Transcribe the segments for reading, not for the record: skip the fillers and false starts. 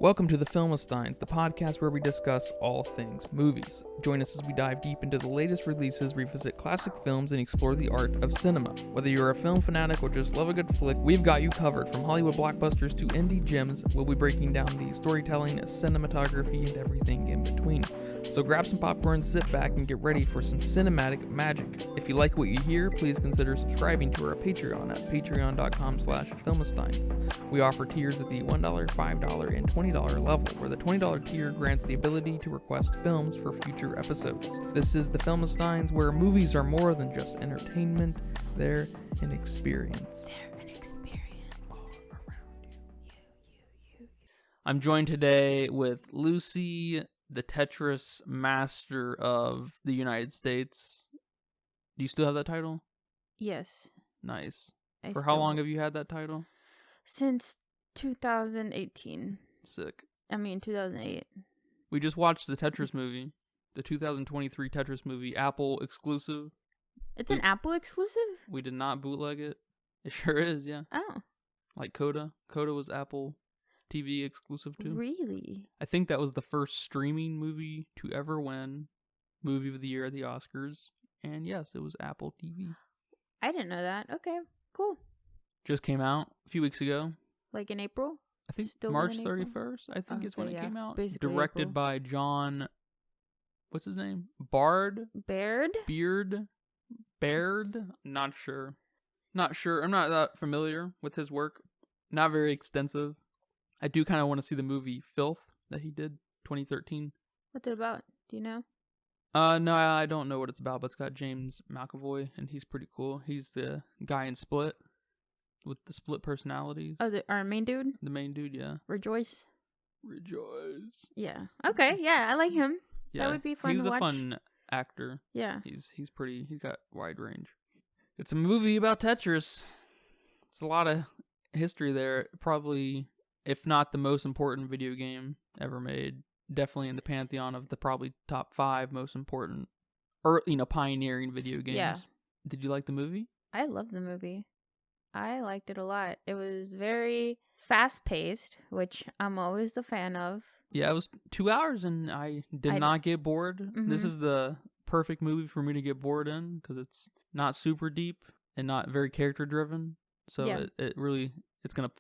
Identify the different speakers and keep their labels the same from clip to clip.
Speaker 1: Welcome to the Filmistines, the podcast where we discuss all things movies. Join us as we dive deep into the latest releases, revisit classic films, and explore the art of cinema. Whether you're a film fanatic or just love a good flick, we've got you covered. From Hollywood blockbusters to indie gems, we'll be breaking down the storytelling, cinematography, and everything in between. So grab some popcorn, sit back, and get ready for some cinematic magic. If you like what you hear, please consider subscribing to our Patreon at patreon.com/filmistines. We offer tiers at the $1, $5, and $20 level, where the $20 tier grants the ability to request films for future episodes. This is the Filmistines, where movies are more than just entertainment, they're an experience. All around you. I'm joined today with Lucy, the Tetris master of the United States. Do you still have that title?
Speaker 2: Yes.
Speaker 1: Nice. For how long have you had that title?
Speaker 2: Since 2018.
Speaker 1: Sick.
Speaker 2: 2008.
Speaker 1: We just watched the Tetris movie, the 2023 Tetris movie, Apple exclusive.
Speaker 2: It's an Apple exclusive?
Speaker 1: We did not bootleg it. It sure is, yeah.
Speaker 2: Oh.
Speaker 1: Like Coda. Coda was Apple TV exclusive too.
Speaker 2: Really?
Speaker 1: I think that was the first streaming movie to ever win Movie of the Year at the Oscars. And yes, it was Apple TV.
Speaker 2: I didn't know that. Okay, cool.
Speaker 1: Just came out a few weeks ago.
Speaker 2: Like in April?
Speaker 1: I think
Speaker 2: Still
Speaker 1: March
Speaker 2: in
Speaker 1: 31st, I think is when it came out.
Speaker 2: Basically
Speaker 1: Directed
Speaker 2: April.
Speaker 1: by John, what's his name? Baird?
Speaker 2: Baird?
Speaker 1: Baird? Not sure. I'm not that familiar with his work. Not very extensive. I do kind of want to see the movie Filth that he did, 2013.
Speaker 2: What's it about? Do you know?
Speaker 1: No, I don't know what it's about, but it's got James McAvoy, and he's pretty cool. He's the guy in Split, with the split personalities.
Speaker 2: Oh, our main dude?
Speaker 1: The main dude, yeah.
Speaker 2: Rejoice?
Speaker 1: Yeah.
Speaker 2: Okay, yeah, I like him.
Speaker 1: Yeah.
Speaker 2: That would be fun to watch.
Speaker 1: He's a fun actor.
Speaker 2: Yeah.
Speaker 1: He's got wide range. It's a movie about Tetris. It's a lot of history there. Probably, if not the most important video game ever made, definitely in the pantheon of the probably top 5 most important, or pioneering video games.
Speaker 2: Yeah.
Speaker 1: Did you like the movie?
Speaker 2: I love the movie. I liked it a lot. It was very fast-paced, which I'm always the fan of.
Speaker 1: Yeah, it was 2 hours, and I did not get bored.
Speaker 2: Mm-hmm.
Speaker 1: This is the perfect movie for me to get bored in, because it's not super deep and not very character-driven. So
Speaker 2: yeah.
Speaker 1: it's gonna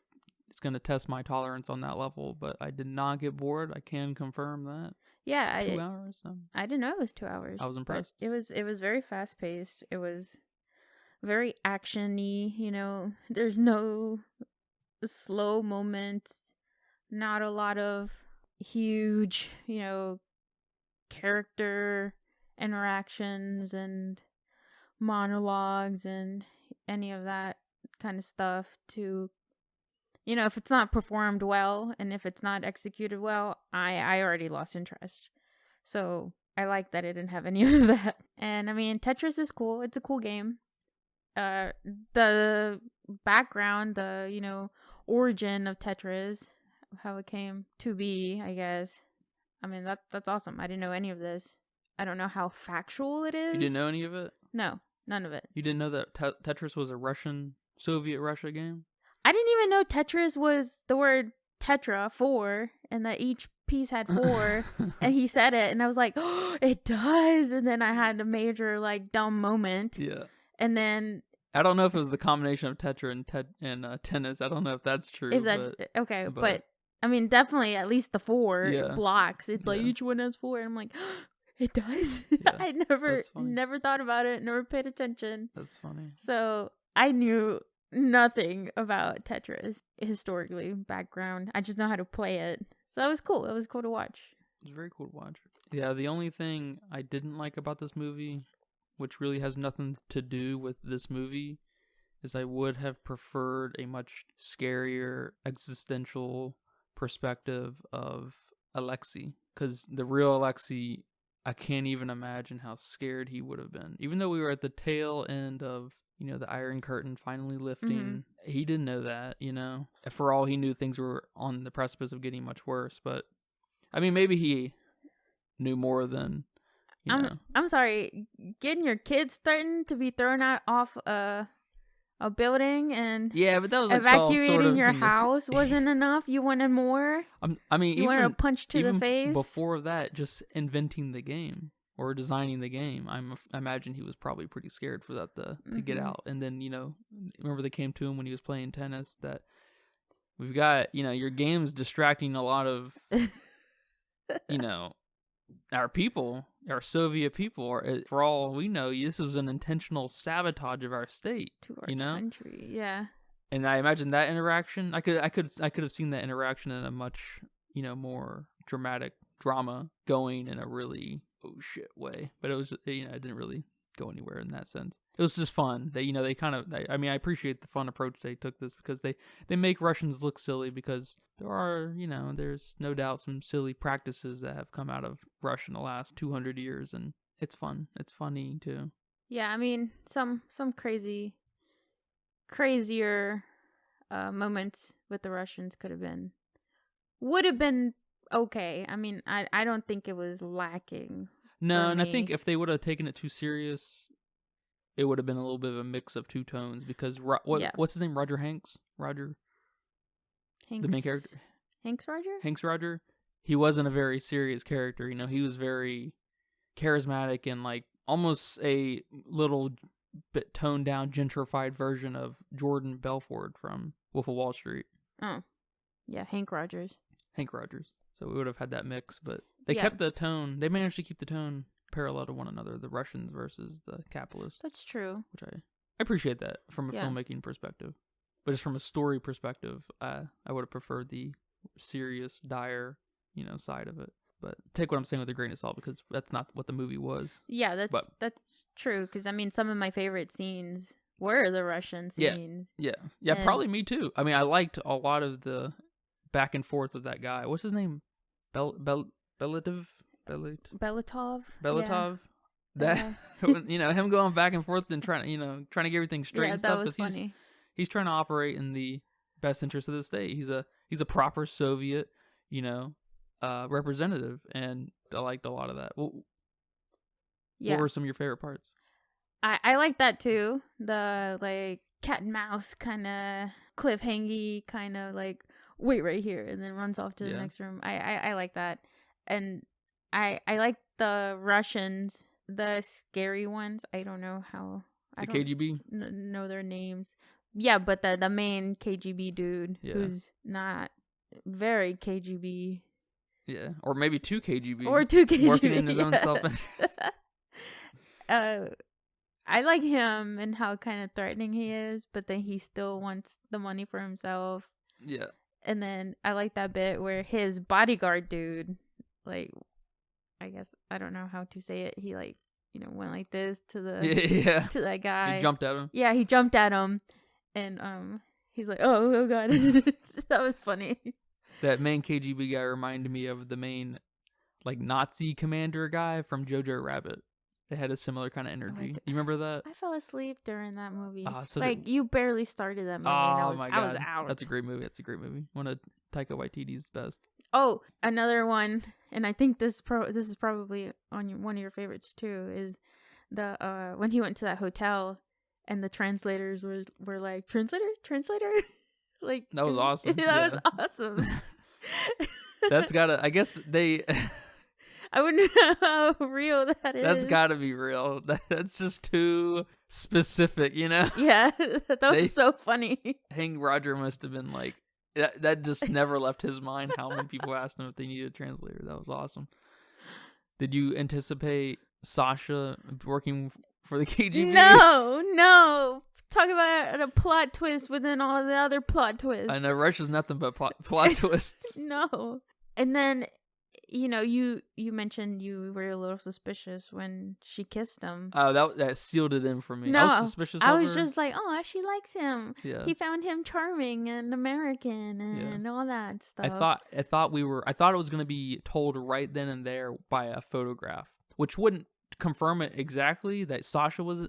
Speaker 1: test my tolerance on that level. But I did not get bored. I can confirm that.
Speaker 2: Yeah,
Speaker 1: 2 hours.
Speaker 2: I didn't know it was 2 hours.
Speaker 1: I was impressed.
Speaker 2: It was very fast-paced. It was very action-y, there's no slow moments, not a lot of huge, character interactions and monologues and any of that kind of stuff to, if it's not performed well and if it's not executed well, I already lost interest. So I like that it didn't have any of that. And Tetris is cool. It's a cool game. The background, the origin of Tetris, how it came to be, I guess. That's awesome. I didn't know any of this. I don't know how factual it is.
Speaker 1: You didn't know any of it?
Speaker 2: No, none of it.
Speaker 1: You didn't know that Tetris was a Soviet Russia game?
Speaker 2: I didn't even know Tetris was the word tetra, 4, and that each piece had 4. And he said it, and I was like, oh, it does. And then I had a major dumb moment.
Speaker 1: Yeah.
Speaker 2: And then
Speaker 1: I don't know if it was the combination of Tetra and tennis. I don't know if that's true.
Speaker 2: If that's okay, but definitely at least the 4 blocks. It's like each one has 4, and I'm like, oh, it does. Yeah, I never thought about it. Never paid attention.
Speaker 1: That's funny.
Speaker 2: So I knew nothing about Tetris historically background. I just know how to play it. So it was cool. It was cool to watch.
Speaker 1: It was very cool to watch. Yeah, the only thing I didn't like about this movie, which really has nothing to do with this movie, is I would have preferred a much scarier existential perspective of Alexei. Because the real Alexei, I can't even imagine how scared he would have been. Even though we were at the tail end of, the Iron Curtain finally lifting, he didn't know that, For all he knew, things were on the precipice of getting much worse. But, maybe he knew more than...
Speaker 2: I'm sorry, getting your kids threatened to be thrown out off a a building and
Speaker 1: Yeah, but that was like
Speaker 2: evacuating
Speaker 1: sort of
Speaker 2: your
Speaker 1: in the-
Speaker 2: house wasn't enough. You wanted more.
Speaker 1: I mean,
Speaker 2: You wanted a punch to the
Speaker 1: even
Speaker 2: face.
Speaker 1: before that, just inventing the game or designing the game, I imagine he was probably pretty scared for that to get out. And then remember they came to him when he was playing tennis that we've got your game's distracting a lot of our people, our Soviet people. Or for all we know, this was an intentional sabotage of our state
Speaker 2: To our country, yeah.
Speaker 1: And I imagine that interaction. I could have seen that interaction in a much more dramatic drama going in a really oh shit way. But it was it didn't really go anywhere in that sense. It was just fun. They kind of I appreciate the fun approach they took this because they make Russians look silly because there are there's no doubt some silly practices that have come out of Russia in the last 200 years, and it's fun. It's funny too.
Speaker 2: Yeah, I mean some crazier moments with the Russians would have been okay. I mean, I don't think it was lacking.
Speaker 1: No, and I think if they would have taken it too serious, it would have been a little bit of a mix of two tones because what's his name? Roger Hanks? Roger?
Speaker 2: Hanks,
Speaker 1: the main character?
Speaker 2: Hanks
Speaker 1: Roger? He wasn't a very serious character. He was very charismatic and like almost a little bit toned down, gentrified version of Jordan Belfort from Wolf of Wall Street.
Speaker 2: Oh. Yeah, Hank Rogers.
Speaker 1: So we would have had that mix, but they kept the tone. They managed to keep the tone parallel to one another, the Russians versus the capitalists.
Speaker 2: That's true.
Speaker 1: Which I appreciate that from a filmmaking perspective. But just from a story perspective, I would have preferred the serious, dire, side of it. But take what I'm saying with a grain of salt because that's not what the movie was.
Speaker 2: Yeah, that's true. Because I mean, some of my favorite scenes were the Russian scenes.
Speaker 1: Yeah, probably me too. I mean, I liked a lot of the back and forth with that guy. What's his name? Belatov.
Speaker 2: Yeah.
Speaker 1: That him going back and forth and trying to get everything straight and stuff.
Speaker 2: That was funny.
Speaker 1: He's trying to operate in the best interest of the state. He's a proper Soviet, representative, and I liked a lot of that. What were some of your favorite parts?
Speaker 2: I like that too. The like cat and mouse kind of cliffhangy, kind of like wait right here, and then runs off to the next room. I like that, and I like the Russians, the scary ones. I don't know how
Speaker 1: the KGB
Speaker 2: know their names. Yeah, but the main KGB dude who's not very KGB.
Speaker 1: Yeah, or maybe 2 KGB.
Speaker 2: Or 2 KGB.
Speaker 1: Working in his own self-interest.
Speaker 2: I like him and how kind of threatening he is, but then he still wants the money for himself.
Speaker 1: Yeah.
Speaker 2: And then I like that bit where his bodyguard dude, like, I guess, I don't know how to say it. He like, went like this to to that guy.
Speaker 1: He jumped at him.
Speaker 2: Yeah, he jumped at him. And he's like, oh God. That was funny.
Speaker 1: That main KGB guy reminded me of the main, like, Nazi commander guy from Jojo Rabbit. They had a similar kind of energy. You remember that?
Speaker 2: I fell asleep during that movie.
Speaker 1: So
Speaker 2: you barely started that movie.
Speaker 1: Oh my God.
Speaker 2: I was out.
Speaker 1: That's a great movie. One of Taika Waititi's best.
Speaker 2: Oh, another one, and I think this is probably on one of your favorites too, is the when he went to that hotel and the translators were like, translator? Like,
Speaker 1: that was awesome.
Speaker 2: That was awesome.
Speaker 1: That's gotta, I guess they...
Speaker 2: I wouldn't know how real that is.
Speaker 1: That's gotta be real. That's just too specific,
Speaker 2: Yeah, that was so funny.
Speaker 1: Hank Roger must have been like, that just never left his mind how many people asked him if they needed a translator. That was awesome. Did you anticipate Sasha working for the KGB?
Speaker 2: No. Talk about a plot twist within all the other plot twists.
Speaker 1: I know Russia's nothing but plot twists.
Speaker 2: No. And then, you mentioned you were a little suspicious when she kissed him.
Speaker 1: Oh, that sealed it in for me.
Speaker 2: No,
Speaker 1: I was suspicious of
Speaker 2: I was
Speaker 1: her.
Speaker 2: Just like, oh, she likes him.
Speaker 1: Yeah.
Speaker 2: He found him charming and American and all that stuff.
Speaker 1: I thought it was going to be told right then and there by a photograph, which wouldn't confirm it exactly that Sasha was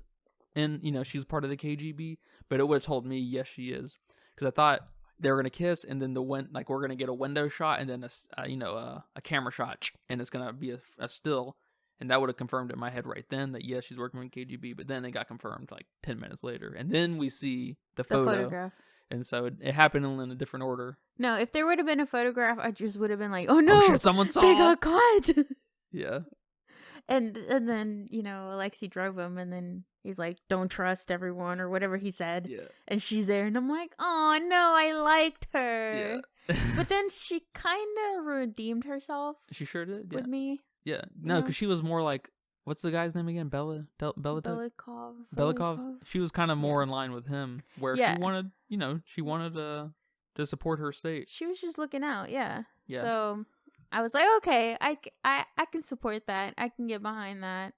Speaker 1: in, she's part of the KGB, but it would have told me, yes, she is. Because I thought they were going to kiss, and then we're going to get a window shot, and then a camera shot, and it's going to be a still, And that would have confirmed in my head right then that, yes, she's working with KGB. But then it got confirmed like 10 minutes later. And then we see the
Speaker 2: photograph.
Speaker 1: And so it happened in a different order.
Speaker 2: No, if there would have been a photograph, I just would have been like, oh no,
Speaker 1: oh, shit, someone saw.
Speaker 2: They got caught.
Speaker 1: Yeah.
Speaker 2: And then, Alexei drove him, and then he's like, don't trust everyone, or whatever he said.
Speaker 1: Yeah.
Speaker 2: And she's there, and I'm like, oh no, I liked her.
Speaker 1: Yeah.
Speaker 2: But then she kind of redeemed herself.
Speaker 1: She sure did. Yeah.
Speaker 2: With me.
Speaker 1: Yeah. No, because she was more like, what's the guy's name again? Belikov. She was kind of more in line with him, where she wanted, to support her state.
Speaker 2: She was just looking out. Yeah.
Speaker 1: Yeah.
Speaker 2: So I was like, okay, I can support that. I can get behind that.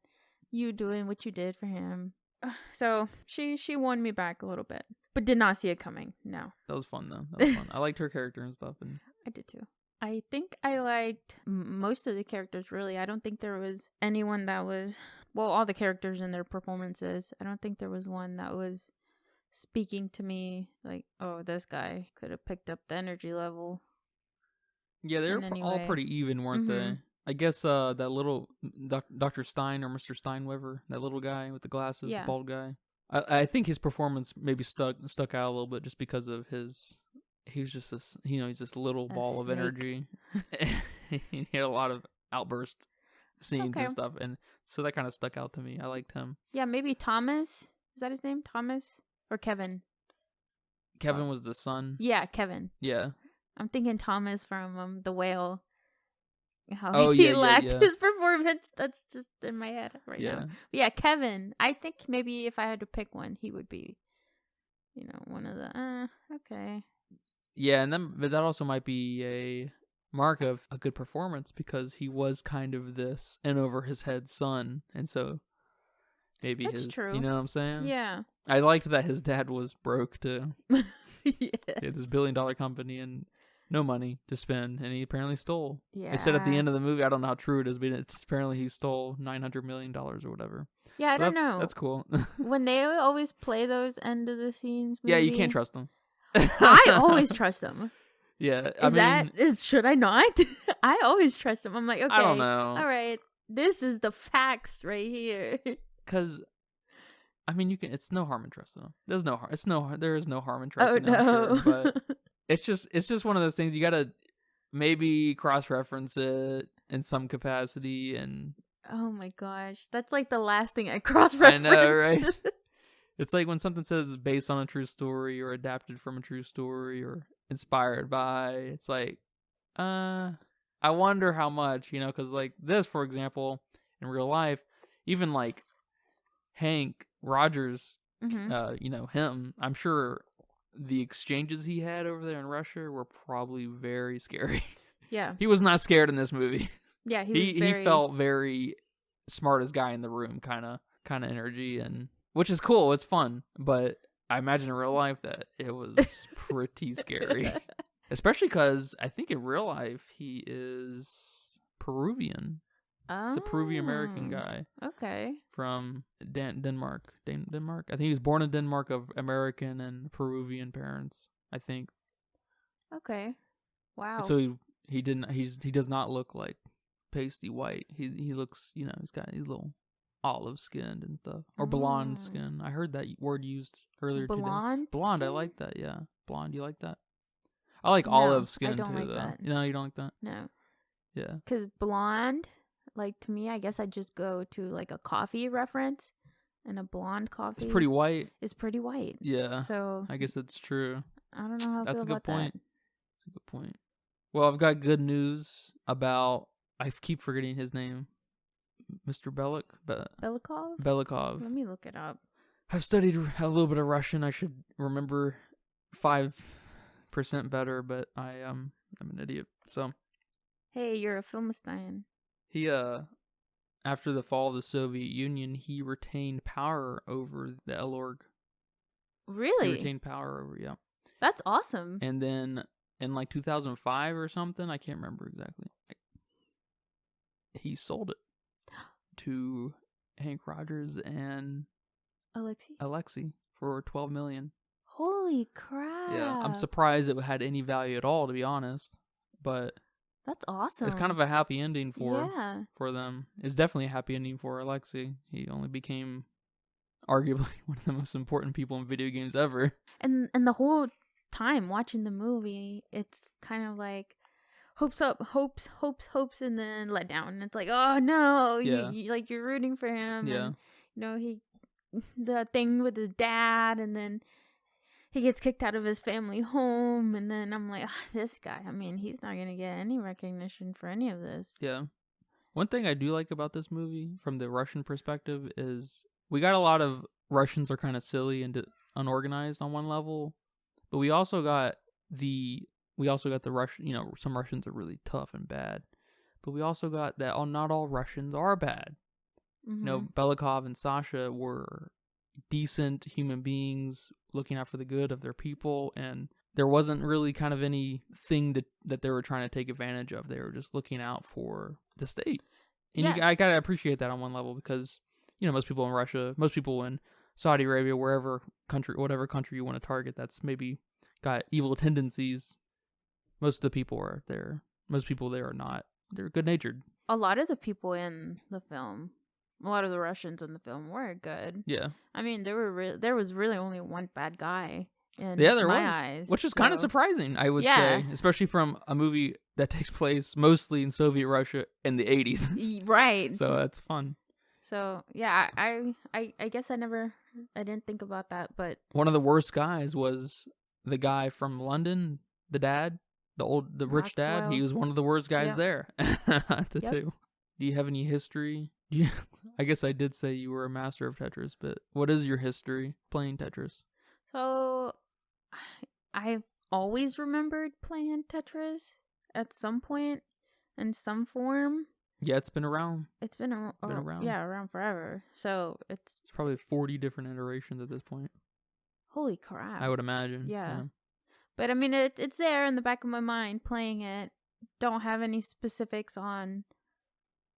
Speaker 2: You doing what you did for him. So she won me back a little bit, but did not see it coming. No.
Speaker 1: That was fun though. That was fun. I liked her character and stuff. And
Speaker 2: I did too. I think I liked most of the characters, really. I don't think there was anyone that was, well, all the characters and their performances. I don't think there was one that was speaking to me like, oh, this guy could have picked up the energy level.
Speaker 1: Yeah, they were all pretty even, weren't they? I guess that little Dr. Stein or Mr. Steinweber, that little guy with the glasses, the bald guy. I think his performance maybe stuck out a little bit just because of his... He's just this, he's this little ball of energy. He had a lot of outburst scenes and stuff, and so that kind of stuck out to me. I liked him.
Speaker 2: Yeah, maybe Thomas. Is that his name? Thomas or Kevin?
Speaker 1: Kevin was the son.
Speaker 2: Yeah, Kevin.
Speaker 1: Yeah.
Speaker 2: I'm thinking Thomas from The Whale. How he lacked his performance. That's just in my head right now. But yeah, Kevin. I think maybe if I had to pick one, he would be, one of the. Okay.
Speaker 1: Yeah, but that also might be a mark of a good performance because he was kind of this in over his head son, and so maybe
Speaker 2: that's true.
Speaker 1: You know what I'm saying?
Speaker 2: Yeah.
Speaker 1: I liked that his dad was broke too.
Speaker 2: Yes.
Speaker 1: He had this $1 billion company and no money to spend, and he apparently stole. Yeah. It said at the end of the movie, I don't know how true it is, but apparently he stole $900 million or whatever.
Speaker 2: Yeah, I don't know.
Speaker 1: That's cool.
Speaker 2: When they always play those end of the scenes movies,
Speaker 1: yeah, you can't trust them.
Speaker 2: I always trust them.
Speaker 1: Yeah.
Speaker 2: Should I not? I always trust them. I'm like, okay.
Speaker 1: I don't know.
Speaker 2: All right. This is the facts right here.
Speaker 1: Because, it's no harm in trusting them. There is no harm in trusting them.
Speaker 2: No.
Speaker 1: Sure, but it's just one of those things you gotta maybe cross-reference it in some capacity and...
Speaker 2: Oh my gosh. That's like the last thing I cross-reference.
Speaker 1: I know, right? It's like when something says based on a true story or adapted from a true story or inspired by, it's like, I wonder how much, because like this, for example, in real life, even like Hank Rogers, him, I'm sure the exchanges he had over there in Russia were probably very scary.
Speaker 2: Yeah.
Speaker 1: He was not scared in this movie.
Speaker 2: Yeah,
Speaker 1: he felt very smartest guy in the room kind of energy, and which is cool. It's fun, but I imagine in real life that it was pretty scary, especially because I think in real life he is Peruvian. Oh, he's a Peruvian American guy.
Speaker 2: Okay.
Speaker 1: From Denmark. Denmark. I think he was born in Denmark of American and Peruvian parents. I think.
Speaker 2: Okay. Wow.
Speaker 1: And so he does not look like pasty white. He looks, he's little olive skinned and stuff, or blonde skin. I heard that word used earlier today. Blonde. I like that. Yeah, blonde. You like that? I like olive skin too, like though. That. You don't like that?
Speaker 2: No.
Speaker 1: Yeah.
Speaker 2: Because blonde, like to me, I guess I just go to like a coffee reference, and a blonde coffee.
Speaker 1: It's pretty white.
Speaker 2: It's pretty white.
Speaker 1: Yeah.
Speaker 2: So
Speaker 1: I guess that's true.
Speaker 2: I don't know how I feel about that.
Speaker 1: That's a good point. Well, I've got good news about. I keep forgetting his name. Mr.
Speaker 2: Belikov?
Speaker 1: Belikov.
Speaker 2: Let me look it up.
Speaker 1: I've studied a little bit of Russian. I should remember 5% better, but I'm an idiot. So,
Speaker 2: hey, you're a Philistine.
Speaker 1: He after the fall of the Soviet Union, he retained power over the Elorg.
Speaker 2: Really?
Speaker 1: He retained power over, yeah.
Speaker 2: That's awesome.
Speaker 1: And then in like 2005 or something, I can't remember exactly. He sold it to Hank Rogers and Alexei for $12 million.
Speaker 2: Holy crap!
Speaker 1: Yeah, I'm surprised it had any value at all, to be honest. But
Speaker 2: That's awesome.
Speaker 1: It's kind of a happy ending for them. It's definitely a happy ending for Alexei. He only became arguably one of the most important people in video games ever.
Speaker 2: And the whole time watching the movie, it's kind of like hopes up, hopes, and then let down. And it's like, oh no, you like you're rooting for him.
Speaker 1: Yeah.
Speaker 2: And, he the thing with his dad, and then he gets kicked out of his family home, and then I'm like, this guy, I mean, he's not gonna get any recognition for any of this.
Speaker 1: Yeah. One thing I do like about this movie, from the Russian perspective, is we got a lot of Russians are kind of silly and unorganized on one level, but we also got the Russian. Some Russians are really tough and bad, but we also got that not all Russians are bad.
Speaker 2: Mm-hmm.
Speaker 1: Belikov and Sasha were decent human beings looking out for the good of their people, and there wasn't really kind of anything that they were trying to take advantage of. They were just looking out for the state. And I gotta appreciate that on one level, because most people in Russia, most people in Saudi Arabia, whatever country you want to target that's maybe got evil tendencies, most of the people are there. Most people there are not. They're good natured.
Speaker 2: A lot of the people in the film, a lot of the Russians in the film were good.
Speaker 1: Yeah.
Speaker 2: I mean, there was really only one bad guy in my eyes.
Speaker 1: Which is kind of surprising, I would say. Especially from a movie that takes place mostly in Soviet Russia in the 80s.
Speaker 2: Right.
Speaker 1: So that's fun.
Speaker 2: So, yeah, I guess I didn't think about that, but...
Speaker 1: One of the worst guys was the guy from London, the dad, the rich dad. He was one of the worst guys there. Two. Do you have any history? I guess I did say you were a master of Tetris, but what is your history playing Tetris?
Speaker 2: So, I've always remembered playing Tetris at some point in some form.
Speaker 1: Yeah, it's been around.
Speaker 2: It's been around. Yeah, around forever. So it's
Speaker 1: probably 40 different iterations at this point.
Speaker 2: Holy crap!
Speaker 1: I would imagine.
Speaker 2: Yeah. But I mean, it's there in the back of my mind playing it. Don't have any specifics on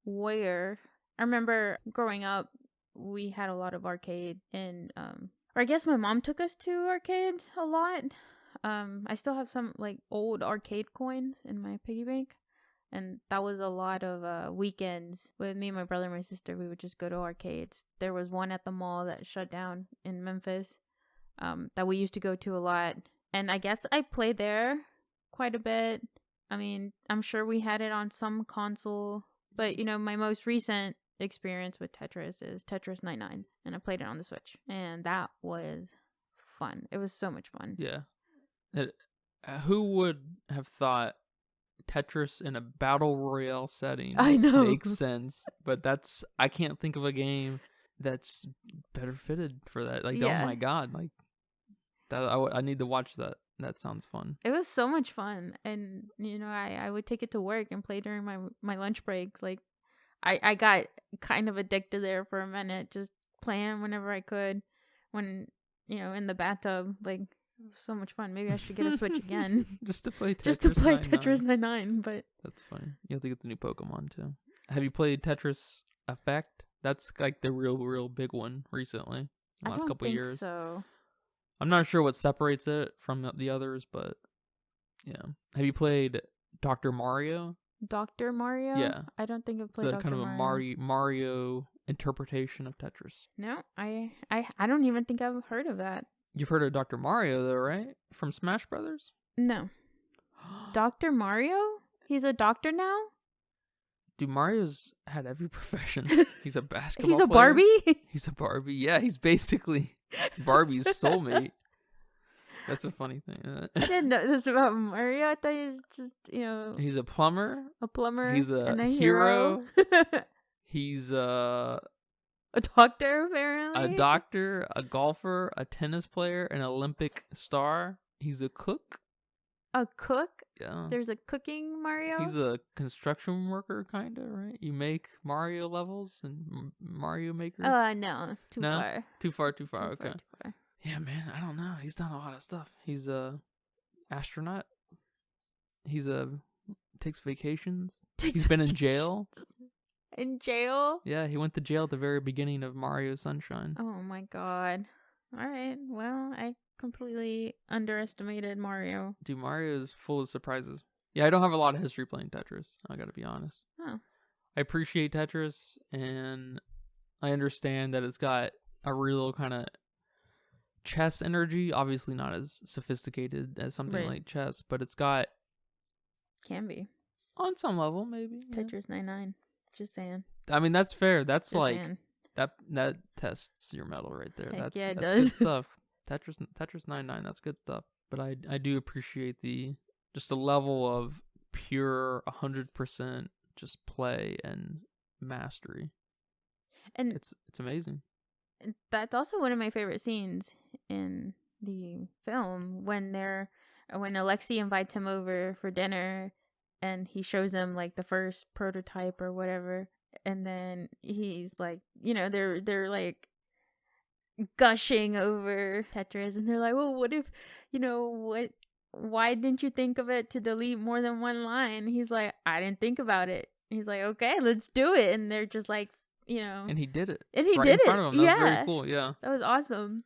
Speaker 2: where. I remember growing up, we had a lot of arcade, and or I guess my mom took us to arcades a lot. I still have some like old arcade coins in my piggy bank. And that was a lot of weekends with me, my brother, and my sister. We would just go to arcades. There was one at the mall that shut down in Memphis that we used to go to a lot. And I guess I played there quite a bit. I mean, I'm sure we had it on some console. But, my most recent experience with Tetris is Tetris 99. And I played it on the Switch. And that was fun. It was so much fun.
Speaker 1: Yeah. Who would have thought Tetris in a battle royale setting?
Speaker 2: I know.
Speaker 1: Makes sense, but I can't think of a game that's better fitted for that. Like, oh my god, like that. I need to watch that. That sounds fun.
Speaker 2: It was so much fun, and I would take it to work and play during my lunch breaks. Like, I got kind of addicted there for a minute, just playing whenever I could. When in the bathtub, like. So much fun. Maybe I should get a Switch again.
Speaker 1: just to play
Speaker 2: Tetris 99, but...
Speaker 1: That's funny. You have to get the new Pokemon, too. Have you played Tetris Effect? That's like the real big one recently. The last couple years.
Speaker 2: So.
Speaker 1: I'm not sure what separates it from the others, but yeah. Have you played Dr. Mario?
Speaker 2: Dr. Mario?
Speaker 1: Yeah.
Speaker 2: I don't think I've played Dr. Mario.
Speaker 1: It's kind of a Mario interpretation of Tetris.
Speaker 2: No, I don't even think I've heard of that.
Speaker 1: You've heard of Dr. Mario, though, right? From Smash Brothers?
Speaker 2: No. Dr. Mario? He's a doctor now?
Speaker 1: Dude, Mario's had every profession. He's a basketball
Speaker 2: He's a
Speaker 1: player.
Speaker 2: Barbie?
Speaker 1: He's a Barbie. Yeah, he's basically Barbie's soulmate. That's a funny thing.
Speaker 2: I didn't know this about Mario. I thought he was just,
Speaker 1: He's a plumber.
Speaker 2: He's
Speaker 1: a hero. He's
Speaker 2: a doctor, apparently.
Speaker 1: A doctor, a golfer, a tennis player, an Olympic star. He's a cook.
Speaker 2: A cook?
Speaker 1: Yeah.
Speaker 2: There's a cooking Mario?
Speaker 1: He's a construction worker, kind of, right? You make Mario levels and Mario Maker?
Speaker 2: No. Too far.
Speaker 1: Too far. Okay.
Speaker 2: Too far.
Speaker 1: Yeah, man, I don't know. He's done a lot of stuff. He's a astronaut. Takes vacations. He's been in jail.
Speaker 2: In jail?
Speaker 1: Yeah, he went to jail at the very beginning of Mario Sunshine.
Speaker 2: Oh my god. Alright, well, I completely underestimated Mario.
Speaker 1: Dude, Mario is full of surprises. Yeah, I don't have a lot of history playing Tetris. I gotta be honest.
Speaker 2: Oh.
Speaker 1: I appreciate Tetris, and I understand that it's got a real kind of chess energy. Obviously, not as sophisticated as something
Speaker 2: Right.
Speaker 1: like chess, but it's got
Speaker 2: Can be.
Speaker 1: on some level maybe. Yeah.
Speaker 2: Tetris 99. Just saying.
Speaker 1: I mean, that's fair. That's
Speaker 2: Just
Speaker 1: like
Speaker 2: saying.
Speaker 1: that tests your metal right there.
Speaker 2: Heck
Speaker 1: That's
Speaker 2: it
Speaker 1: that's
Speaker 2: does.
Speaker 1: good stuff. Tetris 99. That's good stuff. But I do appreciate just the level of pure 100% just play and mastery.
Speaker 2: And
Speaker 1: It's amazing.
Speaker 2: that's also one of my favorite scenes in the film when Alexei invites him over for dinner and he shows him like the first prototype or whatever, and then he's like, they're like gushing over Tetris, and they're like, well, what if, why didn't you think of it to delete more than one line? He's like, I didn't think about it. He's like, okay, let's do it. And they're just like,
Speaker 1: And he did it.
Speaker 2: and he
Speaker 1: right
Speaker 2: did
Speaker 1: in front
Speaker 2: it.
Speaker 1: of him. That was
Speaker 2: Yeah,
Speaker 1: very cool. Yeah.
Speaker 2: that was awesome.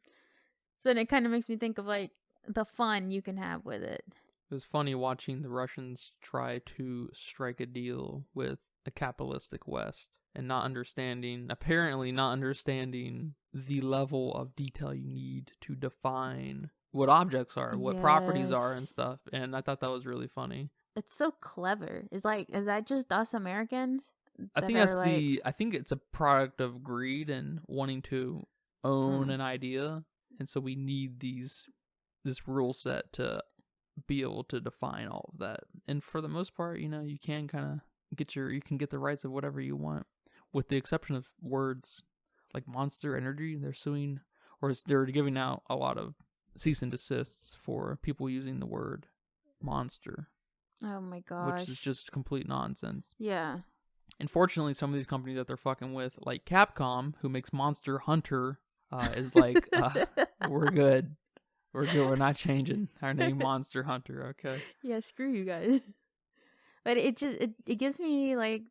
Speaker 2: So then it kind of makes me think of like the fun you can have with it.
Speaker 1: It was funny watching the Russians try to strike a deal with a capitalistic West and apparently not understanding the level of detail you need to define what objects are, what properties are and
Speaker 2: Yes.
Speaker 1: stuff. And I thought that was really funny.
Speaker 2: It's so clever. It's like, is that just us Americans?
Speaker 1: I
Speaker 2: that
Speaker 1: think
Speaker 2: are
Speaker 1: that's
Speaker 2: like,
Speaker 1: I think it's a product of greed and wanting to own an idea. And so we need this rule set to be able to define all of that. And for the most part, you can kind of get the rights of whatever you want, with the exception of words like Monster Energy. They're suing, or they're giving out a lot of cease and desists for people using the word monster,
Speaker 2: oh my gosh.
Speaker 1: which is just complete nonsense.
Speaker 2: Yeah.
Speaker 1: Unfortunately, some of these companies that they're fucking with, like Capcom, who makes Monster Hunter, is like, we're good. We're good. We're not changing our name Monster Hunter, okay?
Speaker 2: Yeah, screw you guys. But it just it gives me like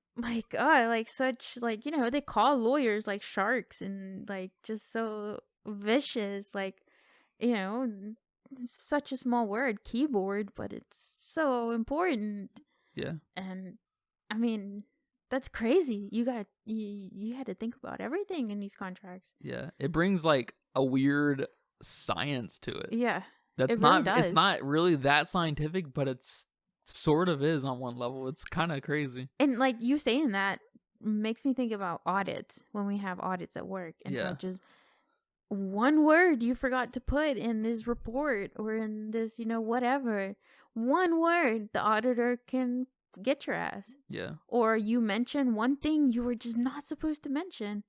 Speaker 2: such like, they call lawyers like sharks and like just so vicious, like, such a small word, keyboard, but it's so important.
Speaker 1: Yeah.
Speaker 2: And I mean, that's crazy. You had to think about everything in these contracts.
Speaker 1: Yeah. It brings like a weird science to it.
Speaker 2: Yeah.
Speaker 1: That's
Speaker 2: it
Speaker 1: not
Speaker 2: really does.
Speaker 1: It's not really that scientific, but it's sort of is on one level. It's kind of crazy.
Speaker 2: And like you saying that makes me think about audits when we have audits at work, and
Speaker 1: Yeah.
Speaker 2: how just one word you forgot to put in this report or in this, whatever. One word, the auditor can get your ass.
Speaker 1: Yeah.
Speaker 2: Or you mention one thing you were just not supposed to mention.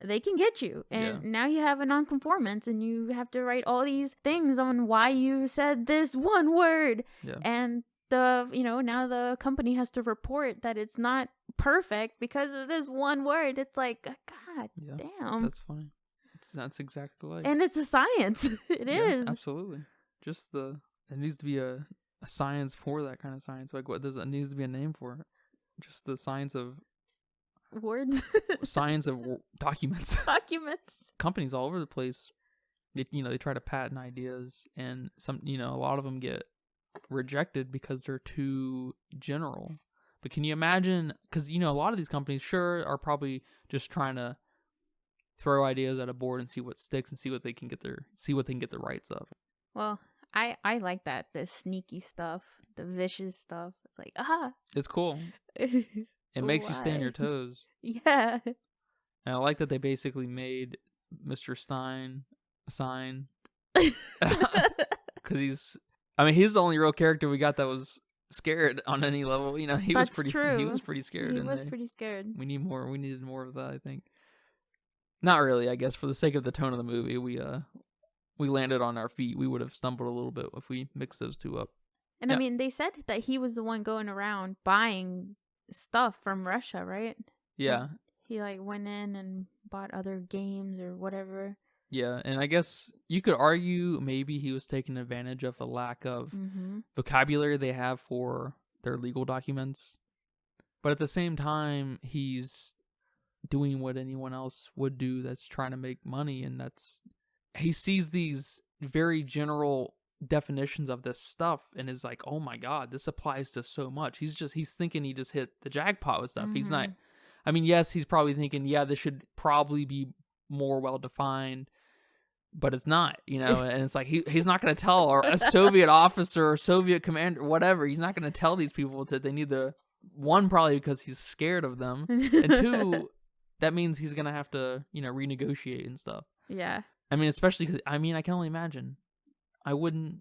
Speaker 2: They can get you. And now you have a nonconformance and you have to write all these things on why you said this one word.
Speaker 1: Yeah.
Speaker 2: And now the company has to report that it's not perfect because of this one word. It's like, God damn.
Speaker 1: That's funny. That's exactly like.
Speaker 2: And it's a science. It is.
Speaker 1: Absolutely. Just there needs to be a science for that kind of science. Like, what there needs to be a name for it. Just the science of
Speaker 2: words.
Speaker 1: Science of documents.
Speaker 2: Documents.
Speaker 1: Companies all over the place, they try to patent ideas, and a lot of them get rejected because they're too general. But can you imagine, because a lot of these companies are probably just trying to throw ideas at a board and see what sticks and see what they can get the rights of.
Speaker 2: Well, I like that, the sneaky stuff, the vicious stuff. It's like,
Speaker 1: it's cool. It makes you stay on your toes.
Speaker 2: Yeah.
Speaker 1: And I like that they basically made Mr. Stein sign, because he's the only real character we got that was scared on any level. He was pretty scared.
Speaker 2: He was pretty scared.
Speaker 1: We needed more of that, I think. Not really, I guess. For the sake of the tone of the movie, we landed on our feet. We would have stumbled a little bit if we mixed those two up.
Speaker 2: And I mean, they said that he was the one going around buying stuff from Russia, right?
Speaker 1: Yeah.
Speaker 2: Like, he like went in and bought other games or whatever.
Speaker 1: Yeah, and I guess you could argue maybe he was taking advantage of a lack of vocabulary they have for their legal documents. But at the same time, he's doing what anyone else would do that's trying to make money, and he sees these very general definitions of this stuff and is like, oh my god, this applies to so much. He's thinking he just hit the jackpot with stuff. He's not. I mean, yes, he's probably thinking, yeah, this should probably be more well defined, but it's not, you know. And it's like he's not going to tell, or a Soviet officer or Soviet commander, whatever. He's not going to tell these people that they need the one, probably because he's scared of them, and two, that means he's going to have to, you know, renegotiate and stuff.
Speaker 2: Yeah.
Speaker 1: I mean, especially because I can only imagine. I wouldn't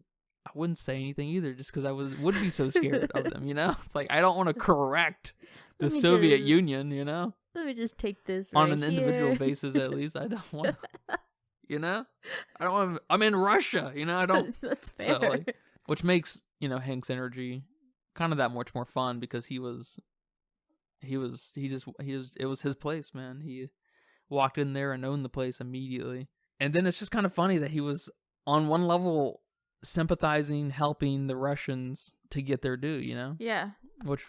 Speaker 1: say anything either, just because I would be so scared of them. You know, it's like I don't want to correct the Soviet Union. You know,
Speaker 2: let me just take this
Speaker 1: on
Speaker 2: right
Speaker 1: an individual basis. At least I don't want to. You know, I don't want. I'm in Russia. You know, I don't.
Speaker 2: That's fair.
Speaker 1: So, like, which makes, you know, Hank's energy kind of that much more fun because it was his place, man. He walked in there and owned the place immediately. And then it's just kind of funny that he was on one level sympathizing, helping the Russians to get their due, you know?
Speaker 2: Yeah.
Speaker 1: Which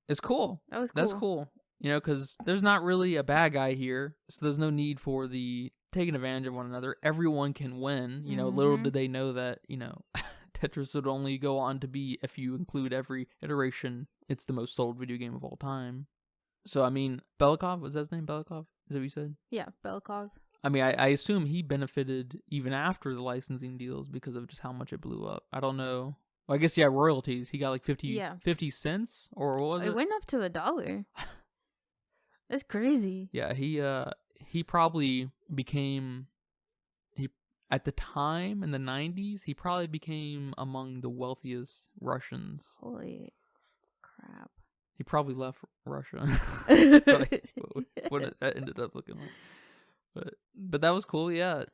Speaker 1: is cool.
Speaker 2: That was cool.
Speaker 1: That's cool. You know, because there's not really a bad guy here, so there's no need for the taking advantage of one another. Everyone can win. You know, little did they know that, you know, Tetris would only go on to be, if you include every iteration, it's the most sold video game of all time. So, I mean, Belikov, was that his name? Belikov? Is that what you said?
Speaker 2: Yeah, Belikov.
Speaker 1: I mean, I assume he benefited even after the licensing deals because of just how much it blew up. I don't know. Well, I guess, yeah, royalties. He got like 50 cents, or what was it?
Speaker 2: It went up to $1. That's crazy.
Speaker 1: Yeah, he probably became, at the time in the 90s, he probably became among the wealthiest Russians.
Speaker 2: Holy crap.
Speaker 1: He probably left Russia. What that ended up looking like. But that was cool, yeah.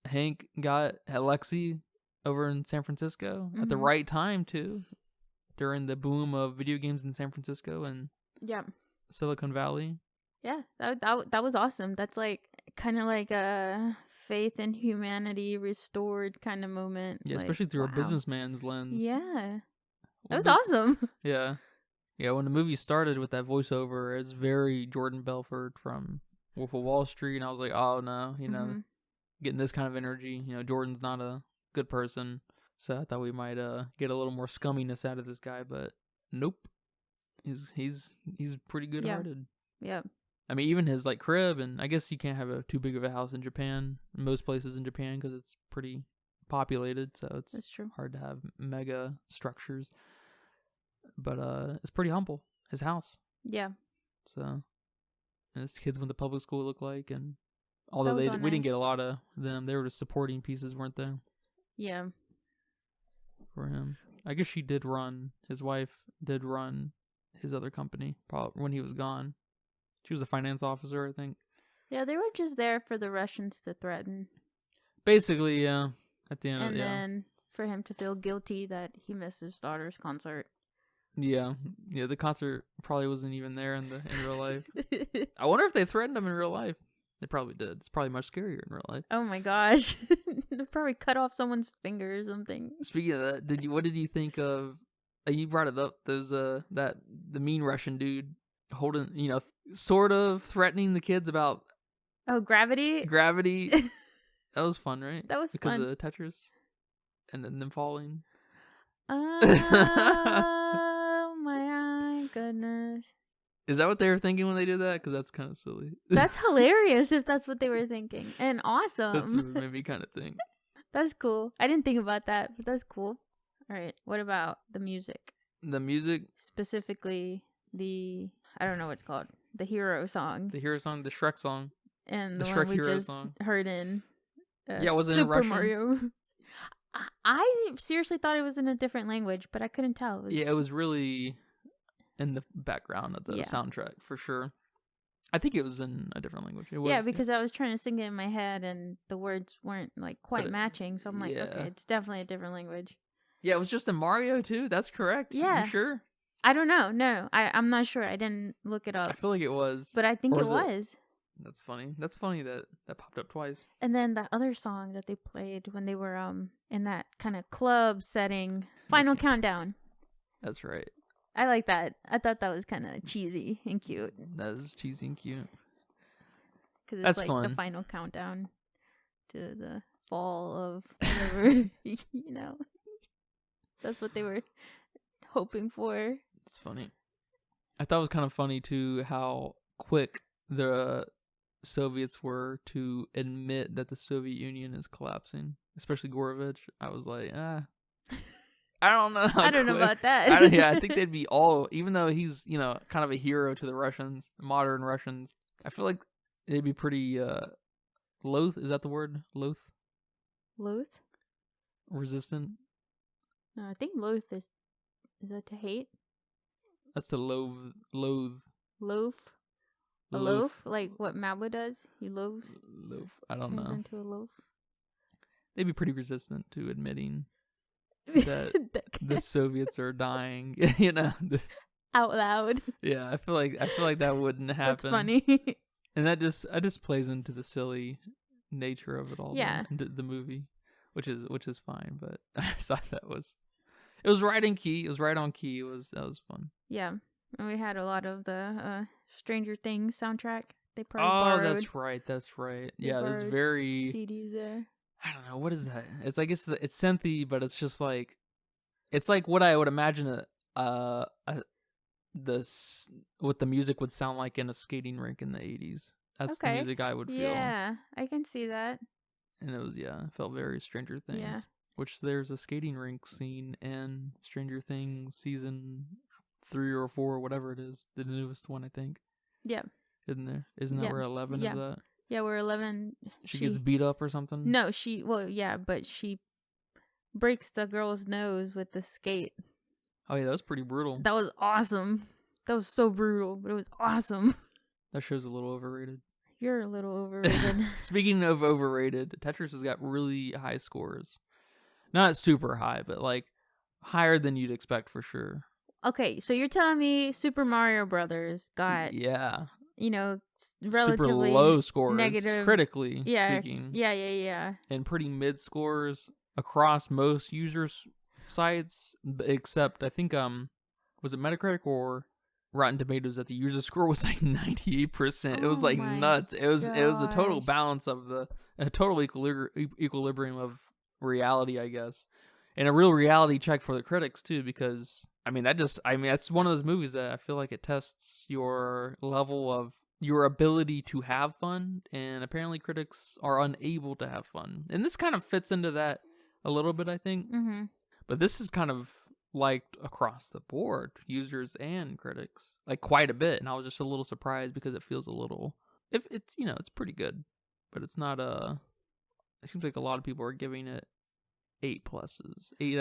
Speaker 1: Hank got Alexei over in San Francisco at the right time, too. During the boom of video games in San Francisco and Silicon Valley.
Speaker 2: Yeah, that was awesome. That's like kind of like a faith in humanity restored kind of moment.
Speaker 1: Yeah,
Speaker 2: like,
Speaker 1: especially through a businessman's lens.
Speaker 2: Yeah. That was awesome.
Speaker 1: Yeah. Yeah, when the movie started with that voiceover, it's very Jordan Belfort from Wolf of Wall Street, and I was like, oh no, you know, getting this kind of energy. You know, Jordan's not a good person, so I thought we might get a little more scumminess out of this guy, but nope. He's pretty good-hearted.
Speaker 2: Yeah.
Speaker 1: I mean, even his like crib, and I guess you can't have too big of a house in Japan, in most places in Japan, because it's pretty populated, so
Speaker 2: That's true.
Speaker 1: hard to have mega structures. But it's pretty humble, his house.
Speaker 2: Yeah.
Speaker 1: So, and his kids went to public school, look like, and although we didn't get a lot of them, they were just supporting pieces, weren't they?
Speaker 2: Yeah.
Speaker 1: For him, I guess his wife did run his other company probably when he was gone. She was a finance officer, I think.
Speaker 2: Yeah, they were just there for the Russians to threaten.
Speaker 1: Basically, yeah. At the end,
Speaker 2: and then for him to feel guilty that he missed his daughter's concert.
Speaker 1: Yeah, the concert probably wasn't even there in real life. I wonder if they threatened him in real life. They probably did. It's probably much scarier in real life.
Speaker 2: Oh my gosh. They probably cut off someone's finger or something.
Speaker 1: Speaking of that, what did you think of, you brought it up, the mean Russian dude holding, you know, sort of threatening the kids about
Speaker 2: gravity?
Speaker 1: That was fun, right?
Speaker 2: That was
Speaker 1: because
Speaker 2: fun.
Speaker 1: of Tetris and then them falling.
Speaker 2: Oh my goodness.
Speaker 1: Is that what they were thinking when they did that? Because that's kind of silly.
Speaker 2: That's hilarious if that's what they were thinking. And awesome.
Speaker 1: That's what made me kind of think.
Speaker 2: That's cool. I didn't think about that, but that's cool. All right. What about the music?
Speaker 1: The music?
Speaker 2: Specifically I don't know what it's called. The hero song.
Speaker 1: The hero song, the Shrek song.
Speaker 2: And
Speaker 1: the
Speaker 2: the
Speaker 1: Shrek
Speaker 2: one we
Speaker 1: hero
Speaker 2: just
Speaker 1: song.
Speaker 2: heard in
Speaker 1: was it in
Speaker 2: Super
Speaker 1: Russian?
Speaker 2: Mario. I seriously thought it was in a different language, but I couldn't tell.
Speaker 1: It was really in the background of the soundtrack, for sure. I think it was in a different language. It was,
Speaker 2: because I was trying to sing it in my head, and the words weren't like quite matching, so I'm like, okay, it's definitely a different language. Yeah,
Speaker 1: it was just in Mario, too? That's correct?
Speaker 2: Yeah.
Speaker 1: You sure?
Speaker 2: I don't know. No, I'm not sure. I didn't look it up.
Speaker 1: I feel like it was.
Speaker 2: But I think it was.
Speaker 1: That's funny. That's funny that popped up twice.
Speaker 2: And then the other song that they played when they were in that kind of club setting, Final Countdown.
Speaker 1: That's right.
Speaker 2: I like that. I thought that was kind of cheesy and cute.
Speaker 1: That is cheesy and cute.
Speaker 2: Because it's like fun. The final countdown to the fall of whatever, you know. That's what they were hoping for.
Speaker 1: It's funny. I thought it was kind of funny too how quick the Soviets were to admit that the Soviet Union is collapsing, especially Gorovich. I was like, I don't know.
Speaker 2: I don't know about that.
Speaker 1: I think they'd be all, even though he's, kind of a hero to the Russians, modern Russians. I feel like they'd be pretty loath. Is that the word? Loath?
Speaker 2: Loath?
Speaker 1: Resistant?
Speaker 2: No, I think loath is that to hate?
Speaker 1: That's to loathe.
Speaker 2: Loaf? A loaf? Like what Mabla does? He loaves?
Speaker 1: Loaf. I don't
Speaker 2: turns
Speaker 1: know.
Speaker 2: into a loaf.
Speaker 1: They'd be pretty resistant to admitting that the Soviets are dying.
Speaker 2: Out loud.
Speaker 1: Yeah, I feel like that wouldn't happen.
Speaker 2: That's funny.
Speaker 1: And that just plays into the silly nature of it all.
Speaker 2: Yeah.
Speaker 1: The movie, which is fine, but I just thought it was right in key. It was right on key. That was fun.
Speaker 2: Yeah. And we had a lot of the Stranger Things soundtrack. They probably borrowed.
Speaker 1: That's right. Yeah, there's very
Speaker 2: CDs there.
Speaker 1: I don't know, what is that? It's like it's synthy, but it's just like it's like what I would imagine what the music would sound like in a skating rink in the 80s. That's the music I would feel.
Speaker 2: Yeah, I can see that.
Speaker 1: And it felt very Stranger Things.
Speaker 2: Yeah.
Speaker 1: Which there's a skating rink scene in Stranger Things season 3 or 4, whatever it is, the newest one, I think.
Speaker 2: Yeah.
Speaker 1: Isn't there? Isn't that where 11 is at?
Speaker 2: Yeah, where 11...
Speaker 1: She gets beat up or something?
Speaker 2: No, but she breaks the girl's nose with the skate.
Speaker 1: Oh yeah, that was pretty brutal.
Speaker 2: That was awesome. That was so brutal, but it was awesome.
Speaker 1: That show's a little overrated.
Speaker 2: You're a little overrated.
Speaker 1: Speaking of overrated, Tetris has got really high scores. Not super high, but like higher than you'd expect for sure.
Speaker 2: Okay, so you're telling me Super Mario Brothers got relatively
Speaker 1: super low scores,
Speaker 2: negative,
Speaker 1: critically speaking.
Speaker 2: Yeah.
Speaker 1: And pretty mid scores across most users' sites, except I think was it Metacritic or Rotten Tomatoes that the user score was like 98%. It was like nuts. It was a total balance of a total equilibrium of reality, I guess, and a real reality check for the critics too, because that's one of those movies that I feel like it tests your level of your ability to have fun, and apparently critics are unable to have fun, and this kind of fits into that a little bit, I think.
Speaker 2: Mm-hmm.
Speaker 1: But this is kind of liked across the board, users and critics, like quite a bit, and I was just a little surprised because it feels a little, if it's it's pretty good, but it's not it seems like a lot of people are giving it 8 out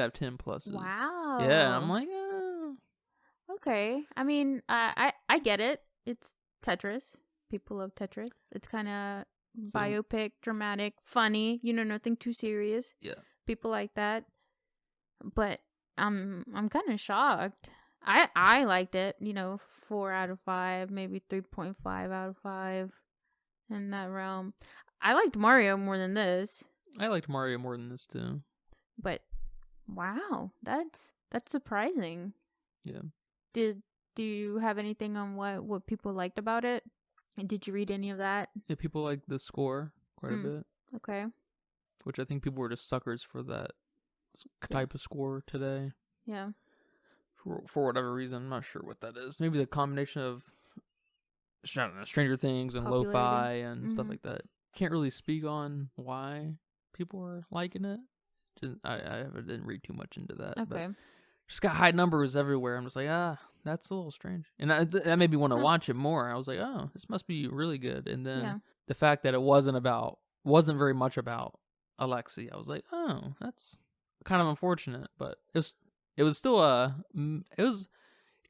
Speaker 1: of 10 pluses.
Speaker 2: Wow.
Speaker 1: Yeah, I'm like, oh.
Speaker 2: Okay. I mean, I get it. It's Tetris. People love Tetris. It's kind of biopic, dramatic, funny. Nothing too serious.
Speaker 1: Yeah.
Speaker 2: People like that. But I'm kind of shocked. I liked it. 4 out of 5, maybe 3.5 out of 5 in that realm. I liked Mario more than this.
Speaker 1: I liked Mario more than this too.
Speaker 2: But wow, that's surprising.
Speaker 1: Yeah.
Speaker 2: Do you have anything on what people liked about it? Did you read any of that?
Speaker 1: Yeah, people like the score quite a bit.
Speaker 2: Okay.
Speaker 1: Which I think people were just suckers for that type of score today.
Speaker 2: Yeah.
Speaker 1: For whatever reason, I'm not sure what that is. Maybe the combination of Stranger Things and lo-fi and stuff like that. Can't really speak on why people are liking it. I didn't read too much into that.
Speaker 2: Okay.
Speaker 1: But just got high numbers everywhere. I'm just like, that's a little strange. And that made me want to watch it more. I was like, oh, this must be really good. And then the fact that it wasn't very much about Alexei, I was like, oh, that's kind of unfortunate. But it was still it was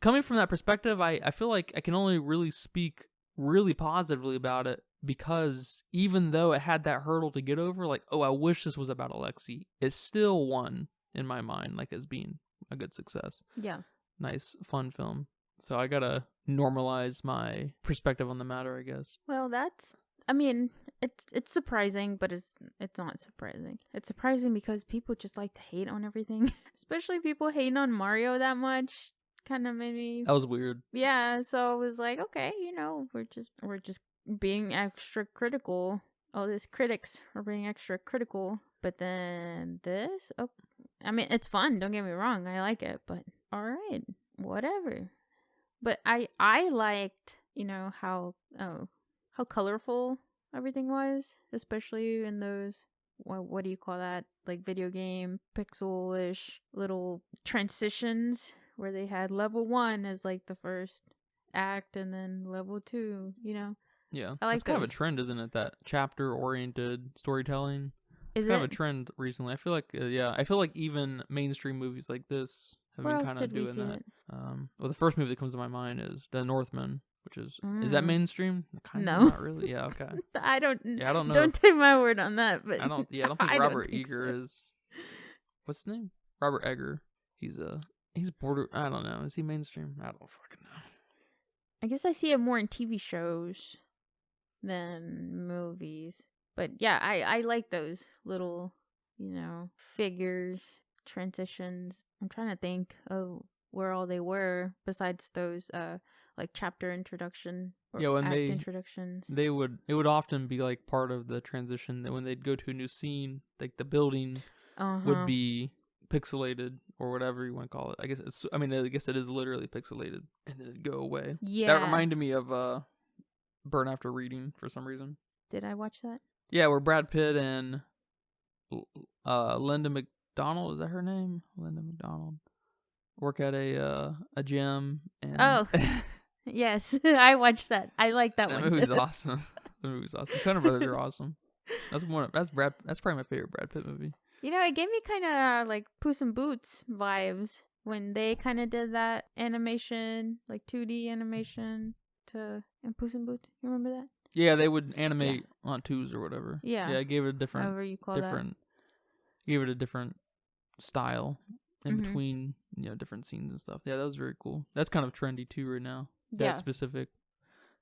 Speaker 1: coming from that perspective. I feel like I can only really speak really positively about it, because even though it had that hurdle to get over, like, oh, I wish this was about Alexei, it still won in my mind, like, as being a good success.
Speaker 2: Yeah.
Speaker 1: Nice, fun film. So I gotta normalize my perspective on the matter, I guess.
Speaker 2: Well, it's surprising, but it's not surprising. It's surprising because people just like to hate on everything, especially people hating on Mario that much. Kind of made me.
Speaker 1: That was weird.
Speaker 2: Yeah, so I was like, okay, we're just being extra critical all these critics are being extra critical, but then this, oh, I mean, it's fun. Don't get me wrong, I like it, but all right, whatever. But I liked, how colorful everything was, especially in those what do you call that? Like video game pixel-ish little transitions where they had level 1 as like the first act and then level 2,
Speaker 1: Yeah,
Speaker 2: I like
Speaker 1: that's kind of a
Speaker 2: those.
Speaker 1: trend, isn't it? That chapter-oriented storytelling.
Speaker 2: Is
Speaker 1: It's kind
Speaker 2: it?
Speaker 1: of a trend recently. I feel like, I feel like even mainstream movies like this have
Speaker 2: Where
Speaker 1: been
Speaker 2: else
Speaker 1: kind of
Speaker 2: did we
Speaker 1: doing
Speaker 2: see
Speaker 1: that.
Speaker 2: it?
Speaker 1: Well, the first movie that comes to my mind is The Northman, which is that
Speaker 2: Mm.
Speaker 1: mainstream? Kind of,
Speaker 2: No.
Speaker 1: not really. Yeah, okay.
Speaker 2: I don't.
Speaker 1: Yeah, I don't know.
Speaker 2: Don't take my word on that. But
Speaker 1: I don't think
Speaker 2: I don't
Speaker 1: Robert
Speaker 2: think
Speaker 1: Eager
Speaker 2: so.
Speaker 1: is. What's his name? Robert Egger. He's border. I don't know. Is he mainstream? I don't fucking know.
Speaker 2: I guess I see it more in TV shows than movies. But yeah, I like those little, figures, transitions. I'm trying to think of where all they were besides those like chapter introduction or
Speaker 1: Yeah, when
Speaker 2: act introductions.
Speaker 1: it would often be like part of the transition that when they'd go to a new scene, like the building would be pixelated or whatever you want to call it. I guess it is literally pixelated and then it'd go away.
Speaker 2: Yeah.
Speaker 1: That reminded me of Burn After Reading for some reason.
Speaker 2: Did I watch that?
Speaker 1: Yeah, where Brad Pitt and Linda McDonald, is that her name? Linda McDonald. Work at a gym and
Speaker 2: Oh. Yes, I watched that. I like that one.
Speaker 1: That movie's awesome. The movie's awesome. Coen Brothers are awesome. That's probably my favorite Brad Pitt movie.
Speaker 2: It gave me kind of like Puss in Boots vibes when they kind of did that animation, like 2D animation in Puss in Boots. You remember that?
Speaker 1: Yeah, they would animate on twos or whatever.
Speaker 2: Yeah.
Speaker 1: Yeah, it gave it a different
Speaker 2: However you call that.
Speaker 1: Gave it a different style in
Speaker 2: Mhm.
Speaker 1: between, different scenes and stuff. Yeah, that was very cool. That's kind of trendy too right now. That specific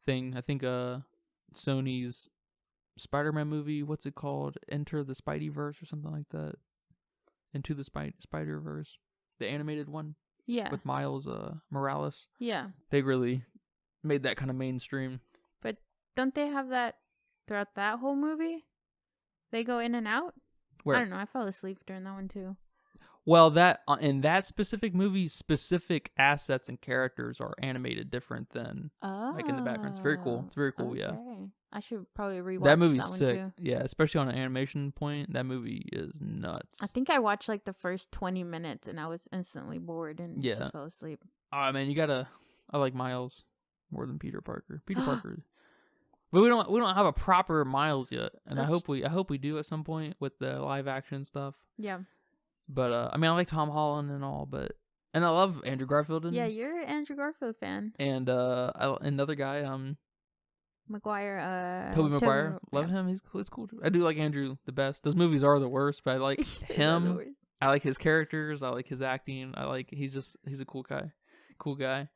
Speaker 1: thing. I think Sony's Spider-Man movie, what's it called? Enter the Spideyverse or something like that. Into the Spider-Verse. The animated one.
Speaker 2: Yeah.
Speaker 1: With Miles Morales.
Speaker 2: Yeah.
Speaker 1: They really made that kind of mainstream.
Speaker 2: But don't they have that throughout that whole movie? They go in and out?
Speaker 1: Where?
Speaker 2: I don't know. I fell asleep during that one too.
Speaker 1: Well, that in that specific movie, specific assets and characters are animated different than like in the background. It's very cool. It's very cool.
Speaker 2: Okay.
Speaker 1: Yeah.
Speaker 2: I should probably rewatch
Speaker 1: That movie's
Speaker 2: one
Speaker 1: sick.
Speaker 2: too.
Speaker 1: Yeah, especially on an animation point. That movie is nuts.
Speaker 2: I think I watched like the first 20 minutes and I was instantly bored and just fell asleep.
Speaker 1: Oh man, I like Miles more than Peter Parker. Peter Parker. But we don't have a proper Miles yet, and I hope we do at some point with the live action stuff.
Speaker 2: Yeah.
Speaker 1: But I like Tom Holland and all, and I love Andrew Garfield.
Speaker 2: Yeah, you're an Andrew Garfield fan.
Speaker 1: And another guy,
Speaker 2: Maguire.
Speaker 1: Tobey Maguire. Love him. He's cool too. I do like Andrew the best. Those movies are the worst, but I like him. I like his characters. I like his acting. He's a cool guy.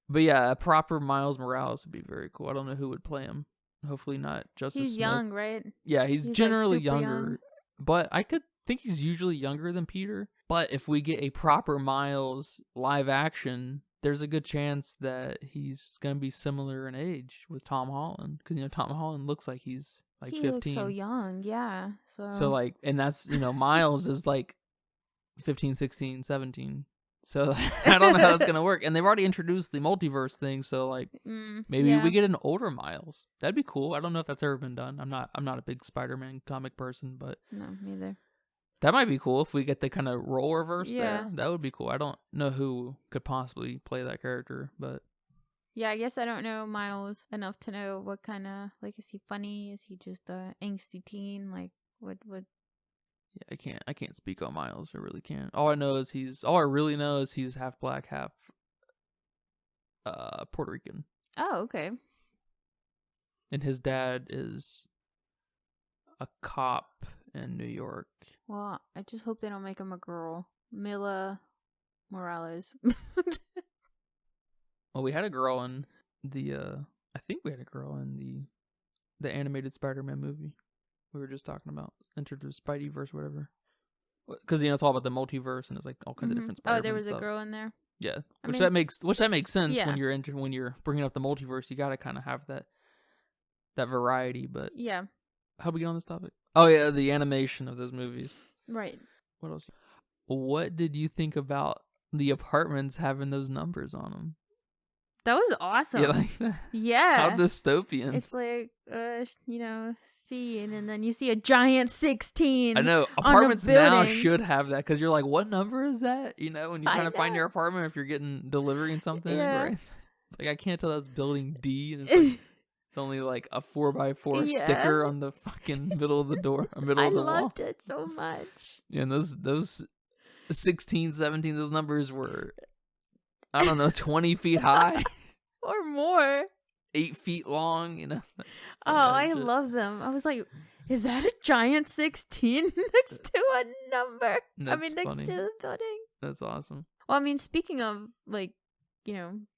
Speaker 1: But yeah, a proper Miles Morales would be very cool. I don't know who would play him. Hopefully not Justice
Speaker 2: He's
Speaker 1: Smith.
Speaker 2: young, right?
Speaker 1: Yeah, he's generally
Speaker 2: like super
Speaker 1: younger.
Speaker 2: young.
Speaker 1: But I could think he's usually younger than Peter. But if we get a proper Miles live action, there's a good chance that he's going to be similar in age with Tom Holland. Because, Tom Holland looks like he's like 15.
Speaker 2: He looks so young, yeah.
Speaker 1: So like, and that's, Miles is like 15, 16, 17. So I don't know how that's going to work. And they've already introduced the multiverse thing. So like, maybe we get an older Miles. That'd be cool. I don't know if that's ever been done. I'm not a big Spider-Man comic person, but
Speaker 2: no, neither.
Speaker 1: That might be cool if we get the kind of role reverse
Speaker 2: Yeah.
Speaker 1: there. That would be cool. I don't know who could possibly play that character, but
Speaker 2: Yeah, I guess I don't know Miles enough to know what kind of, like, is he funny? Is he just a angsty teen? Like, what?
Speaker 1: yeah, I can't speak on Miles. I really can't. All I really know is he's half black, half Puerto Rican.
Speaker 2: Oh, okay.
Speaker 1: And his dad is a cop in New York.
Speaker 2: Well, I just hope they don't make him a girl. Mila Morales.
Speaker 1: Well, we had a girl in the I think we had a girl in the animated Spider-Man movie we were just talking about. Entered the Spideyverse, whatever. Because it's all about the multiverse and it's like all kinds of different Spider-Man
Speaker 2: Oh, there was
Speaker 1: stuff.
Speaker 2: a girl in there.
Speaker 1: Yeah,
Speaker 2: I
Speaker 1: which
Speaker 2: mean,
Speaker 1: that makes sense
Speaker 2: yeah.
Speaker 1: when you're bringing up the multiverse. You got to kind of have that that variety. But
Speaker 2: Yeah.
Speaker 1: how we get on this topic? Oh yeah, the animation of those movies.
Speaker 2: Right.
Speaker 1: What else? What did you think about the apartments having those numbers on them?
Speaker 2: That was awesome.
Speaker 1: Yeah, like that.
Speaker 2: Yeah.
Speaker 1: How dystopian.
Speaker 2: It's like, C, and then you see a giant 16.
Speaker 1: I know.
Speaker 2: on a
Speaker 1: Apartments now
Speaker 2: building.
Speaker 1: should have that because you're like, what number is that? You know, when you're
Speaker 2: I
Speaker 1: trying to find
Speaker 2: know.
Speaker 1: your apartment if you're getting delivering something.
Speaker 2: Yeah.
Speaker 1: Right? It's like, I can't tell that's building D. And it's like, it's only like a 4x4
Speaker 2: Yeah.
Speaker 1: sticker on the fucking middle of the door, or middle of the wall.
Speaker 2: I loved it so much.
Speaker 1: Yeah, and those 16, 17, those numbers were, I don't know, 20 feet high,
Speaker 2: Or more.
Speaker 1: 8 feet long, you know.
Speaker 2: Oh, I love them. I was like, is that a giant 16 next to a number?
Speaker 1: That's
Speaker 2: next
Speaker 1: funny.
Speaker 2: to the building.
Speaker 1: That's awesome.
Speaker 2: Well, I mean, speaking of, like,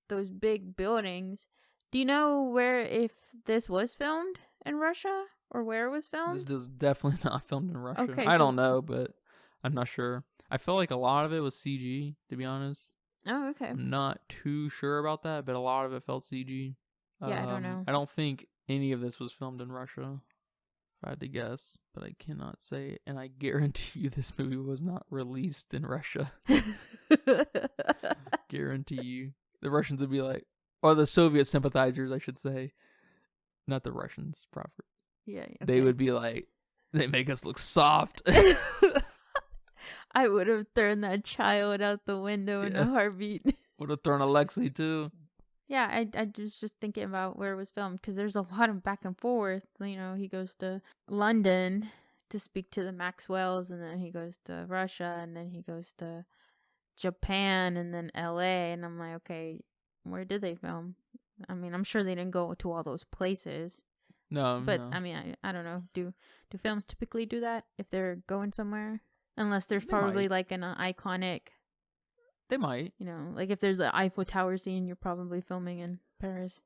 Speaker 2: those big buildings, do you know if this was filmed in Russia or where it was filmed?
Speaker 1: This was definitely not filmed in Russia.
Speaker 2: Okay,
Speaker 1: I
Speaker 2: so-
Speaker 1: don't know, but I'm not sure. I feel like a lot of it was CG, to be honest.
Speaker 2: Oh, okay.
Speaker 1: I'm not too sure about that, but a lot of it felt CG.
Speaker 2: Yeah, I don't know.
Speaker 1: I don't think any of this was filmed in Russia, if I had to guess, but I cannot say. And I guarantee you this movie was not released in Russia. Guarantee you. The Russians would be like, or the Soviet sympathizers, I should say. Not the Russians proper.
Speaker 2: Yeah. Okay.
Speaker 1: They would be like, they make us look soft.
Speaker 2: I would have thrown that child out the window in a
Speaker 1: Yeah.
Speaker 2: heartbeat.
Speaker 1: Would have thrown Alexei too.
Speaker 2: Yeah, I was just thinking about where it was filmed because there's a lot of back and forth. He goes to London to speak to the Maxwells, and then he goes to Russia, and then he goes to Japan, and then LA. And I'm like, okay, where did they film? I mean, I'm sure they didn't go to all those places.
Speaker 1: No,
Speaker 2: But
Speaker 1: no.
Speaker 2: I mean, I don't know. Do films typically do that if they're going somewhere? Unless there's
Speaker 1: They
Speaker 2: probably
Speaker 1: might.
Speaker 2: like an iconic,
Speaker 1: They might.
Speaker 2: like if there's the Eiffel Tower scene, you're probably filming in Paris.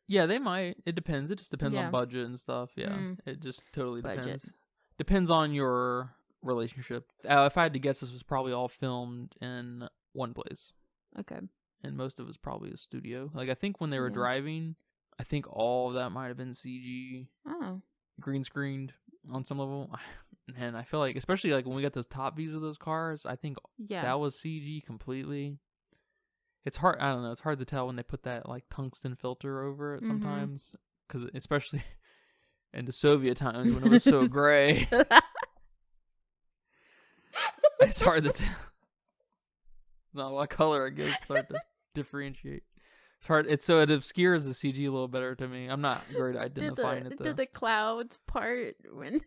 Speaker 1: Yeah, they might. It depends. It just depends
Speaker 2: Yeah.
Speaker 1: on budget and stuff. Yeah,
Speaker 2: Mm.
Speaker 1: it just totally
Speaker 2: Budget.
Speaker 1: depends. Depends on your relationship. If I had to guess, this was probably all filmed in one place,
Speaker 2: Okay.
Speaker 1: and most of it's probably a studio. Like I think when they were
Speaker 2: Yeah.
Speaker 1: driving, I think all of that might have been CG,
Speaker 2: Oh.
Speaker 1: green screened on some level. And I feel like, especially like when we got those top views of those cars, I think
Speaker 2: Yeah.
Speaker 1: that was CG completely. It's hard. I don't know. It's hard to tell when they put that like tungsten filter over it
Speaker 2: Mhm.
Speaker 1: sometimes, because especially in the Soviet times when it was so gray, it's hard to tell. It's not a lot of color, I guess. It's hard to differentiate. It's hard. It obscures the CG a little better to me. I'm not great at identifying it though.
Speaker 2: Did the clouds part when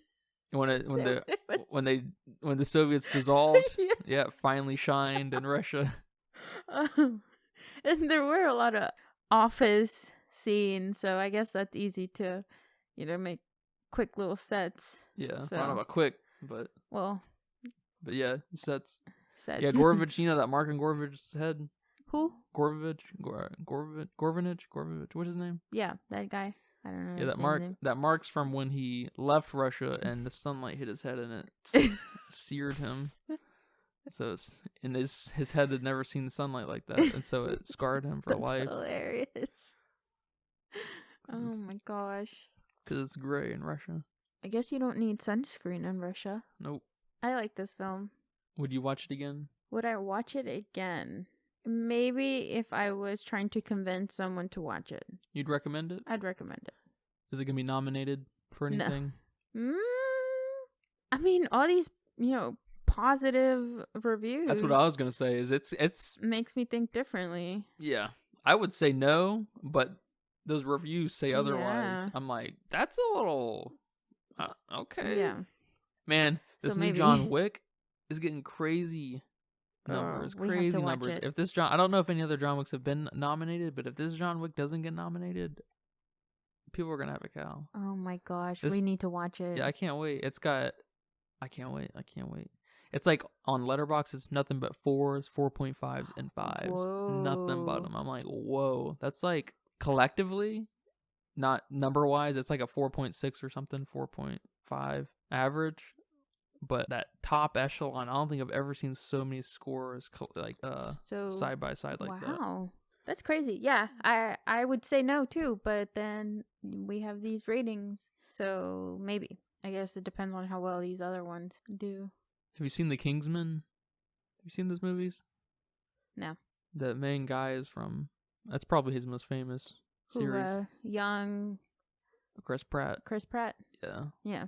Speaker 1: When
Speaker 2: they
Speaker 1: the Soviets dissolved,
Speaker 2: Yeah.
Speaker 1: yeah, it finally shined in Russia.
Speaker 2: And there were a lot of office scenes, so I guess that's easy to, make quick little sets.
Speaker 1: Yeah, I don't
Speaker 2: So-
Speaker 1: know about quick, but
Speaker 2: Well,
Speaker 1: yeah, sets.
Speaker 2: sets.
Speaker 1: Yeah, Gorovich, you know that Mark and Gorovich's head?
Speaker 2: Who?
Speaker 1: Gorvich, Gorvinich, what's his name?
Speaker 2: Yeah, that guy. I don't know.
Speaker 1: Yeah,
Speaker 2: his
Speaker 1: that Mark.
Speaker 2: name.
Speaker 1: That Mark's from when he left Russia and the sunlight hit his head and it seared him. So his head had never seen the sunlight like that, and so it scarred him for
Speaker 2: That's
Speaker 1: life
Speaker 2: hilarious. Oh my gosh.
Speaker 1: because it's gray in Russia.
Speaker 2: I guess you don't need sunscreen in Russia.
Speaker 1: Nope.
Speaker 2: I like this film.
Speaker 1: Would you watch it again?
Speaker 2: Would I watch it again? Maybe if I was trying to convince someone to watch it.
Speaker 1: You'd recommend it?
Speaker 2: I'd recommend it.
Speaker 1: Is it gonna be nominated for
Speaker 2: No.
Speaker 1: anything?
Speaker 2: I mean, all these, positive reviews.
Speaker 1: That's what I was gonna say. Is it's
Speaker 2: makes me think differently.
Speaker 1: yeah. I would say no, but those reviews say otherwise.
Speaker 2: Yeah.
Speaker 1: I'm like, that's a little okay.
Speaker 2: Yeah.
Speaker 1: Man, this
Speaker 2: So
Speaker 1: new
Speaker 2: maybe-
Speaker 1: John Wick is getting crazy numbers.
Speaker 2: we have to
Speaker 1: Crazy
Speaker 2: watch
Speaker 1: numbers.
Speaker 2: it.
Speaker 1: If this I don't know if any other John Wicks have been nominated, but if this John Wick doesn't get nominated, people are gonna have a cow.
Speaker 2: Oh my gosh,
Speaker 1: This-
Speaker 2: we need to watch it.
Speaker 1: Yeah, I can't wait. I can't wait. It's like on Letterboxd, it's nothing but 4s, 4.5s, and 5s. Nothing but
Speaker 2: Whoa.
Speaker 1: them. I'm like, whoa. That's like collectively, not number wise, it's like a 4.6 or something, 4.5 average. But that top echelon, I don't think I've ever seen so many scores like
Speaker 2: So
Speaker 1: side by side like that.
Speaker 2: wow. That's crazy. Yeah, I would say no too, but then we have these ratings, so maybe. I guess it depends on how well these other ones do.
Speaker 1: Have you seen The Kingsman? Have you seen those movies?
Speaker 2: No.
Speaker 1: The main guy is from. That's probably his most famous series.
Speaker 2: Young
Speaker 1: Chris Pratt.
Speaker 2: Chris Pratt.
Speaker 1: Yeah.
Speaker 2: Yeah.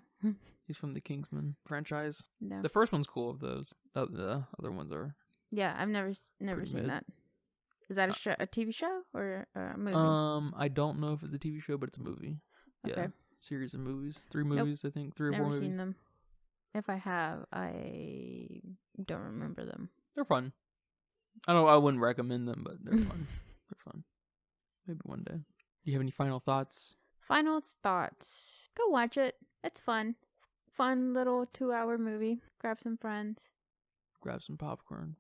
Speaker 1: He's from the Kingsman franchise.
Speaker 2: No.
Speaker 1: The first one's cool of those. The other ones are.
Speaker 2: Yeah, I've never seen
Speaker 1: mid.
Speaker 2: that. Is that a TV show or a movie?
Speaker 1: I don't know if it's a TV show, but it's a movie.
Speaker 2: Okay.
Speaker 1: Yeah. Series of movies. 3 movies, I think. 3 or 4
Speaker 2: Never
Speaker 1: movies.
Speaker 2: seen them. If I have, I don't remember them.
Speaker 1: They're fun. I wouldn't recommend them, but they're fun. They're fun. Maybe one day. Do you have any final thoughts?
Speaker 2: Final thoughts. Go watch it. It's fun. Fun little 2-hour movie. Grab some friends.
Speaker 1: Grab some popcorn.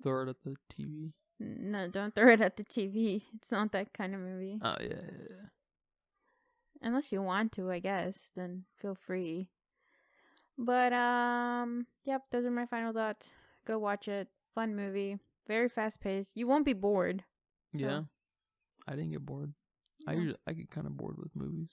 Speaker 1: Throw it at the TV.
Speaker 2: No, don't throw it at the TV. It's not that kind of movie.
Speaker 1: Oh, yeah.
Speaker 2: Unless you want to, I guess. Then feel free. But, yep, those are my final thoughts. Go watch it. Fun movie. Very fast paced. You won't be bored.
Speaker 1: Yeah.
Speaker 2: So.
Speaker 1: I didn't get bored.
Speaker 2: Yeah.
Speaker 1: I get kind of bored with movies.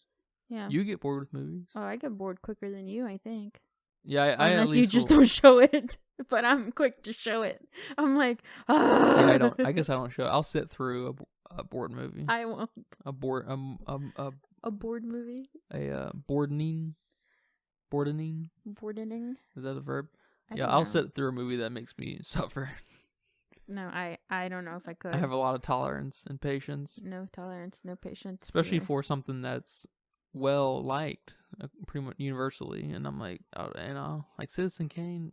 Speaker 2: Yeah.
Speaker 1: You get bored with movies?
Speaker 2: Oh, I get bored quicker than you, I think.
Speaker 1: Yeah,
Speaker 2: Unless
Speaker 1: at least
Speaker 2: you just don't show it. But I'm quick to show it. I'm like, ah.
Speaker 1: Yeah, I don't. I guess I don't show. I'll sit through a bored movie.
Speaker 2: I won't.
Speaker 1: A bored
Speaker 2: A bored movie?
Speaker 1: Boardening.
Speaker 2: Boardening?
Speaker 1: Is that a verb?
Speaker 2: I
Speaker 1: Yeah,
Speaker 2: don't
Speaker 1: I'll
Speaker 2: know.
Speaker 1: sit through a movie that makes me suffer.
Speaker 2: No, I don't know if I could.
Speaker 1: I have a lot of tolerance and patience,
Speaker 2: No tolerance, no patience.
Speaker 1: especially
Speaker 2: here.
Speaker 1: for something that's well liked, pretty much universally. And I'm like, like Citizen Kane.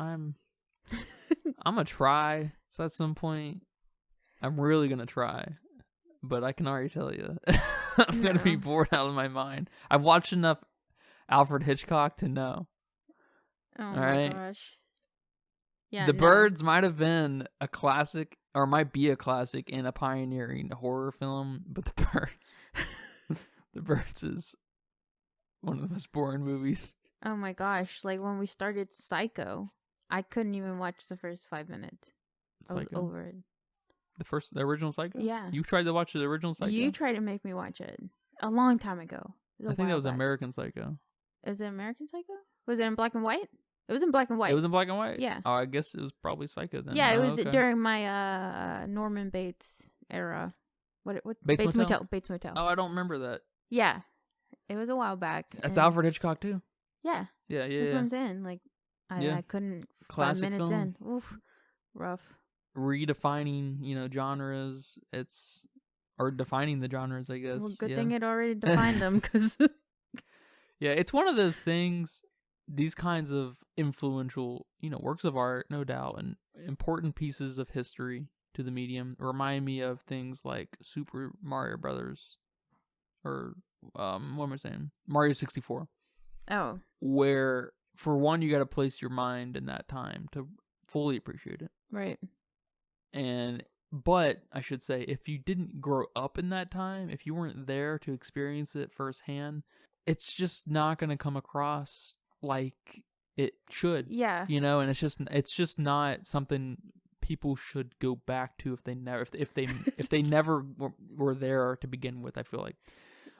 Speaker 1: I'm gonna try. So at some point, I'm really gonna try, but I can already tell you, I'm gonna be
Speaker 2: No.
Speaker 1: bored out of my mind. I've watched enough Alfred Hitchcock to know.
Speaker 2: Oh
Speaker 1: All
Speaker 2: my
Speaker 1: right.
Speaker 2: gosh. Yeah.
Speaker 1: The
Speaker 2: no.
Speaker 1: Birds might have been a classic, or might be a classic and a pioneering horror film, but The Birds is one of the most boring movies.
Speaker 2: Oh my gosh. Like when we started Psycho, I couldn't even watch the first 5 minutes. I was
Speaker 1: Psycho.
Speaker 2: over it.
Speaker 1: The original Psycho?
Speaker 2: Yeah.
Speaker 1: You tried to watch the original Psycho?
Speaker 2: You tried to make me watch it a long time ago.
Speaker 1: I think that was American Psycho.
Speaker 2: Is it American Psycho? Was it in black and white? It was in black and white.
Speaker 1: It was in black and white?
Speaker 2: Yeah.
Speaker 1: Oh, I guess it was probably Psycho then.
Speaker 2: Yeah, it
Speaker 1: Oh,
Speaker 2: was
Speaker 1: okay.
Speaker 2: during my Norman Bates era. What
Speaker 1: Bates Motel?
Speaker 2: Bates Motel.
Speaker 1: Oh, I don't remember that.
Speaker 2: Yeah. It was a while back.
Speaker 1: That's
Speaker 2: and-
Speaker 1: Alfred Hitchcock too?
Speaker 2: Yeah.
Speaker 1: Yeah.
Speaker 2: That's what I'm saying. Like
Speaker 1: Yeah.
Speaker 2: I couldn't
Speaker 1: Classic
Speaker 2: 5 minutes
Speaker 1: film.
Speaker 2: in. Oof. Rough.
Speaker 1: Redefining, genres. Or defining the genres, I guess.
Speaker 2: Well, good
Speaker 1: yeah.
Speaker 2: thing it already defined them because
Speaker 1: Yeah, it's one of those things, these kinds of influential, works of art, no doubt, and important pieces of history to the medium remind me of things like Super Mario Brothers, or, what am I saying? Mario 64.
Speaker 2: Oh.
Speaker 1: Where, for one, you got to place your mind in that time to fully appreciate it.
Speaker 2: Right.
Speaker 1: But I should say, if you didn't grow up in that time, if you weren't there to experience it firsthand, it's just not going to come across like it should.
Speaker 2: Yeah.
Speaker 1: And it's just not something people should go back to if they never were there to begin with, I feel like.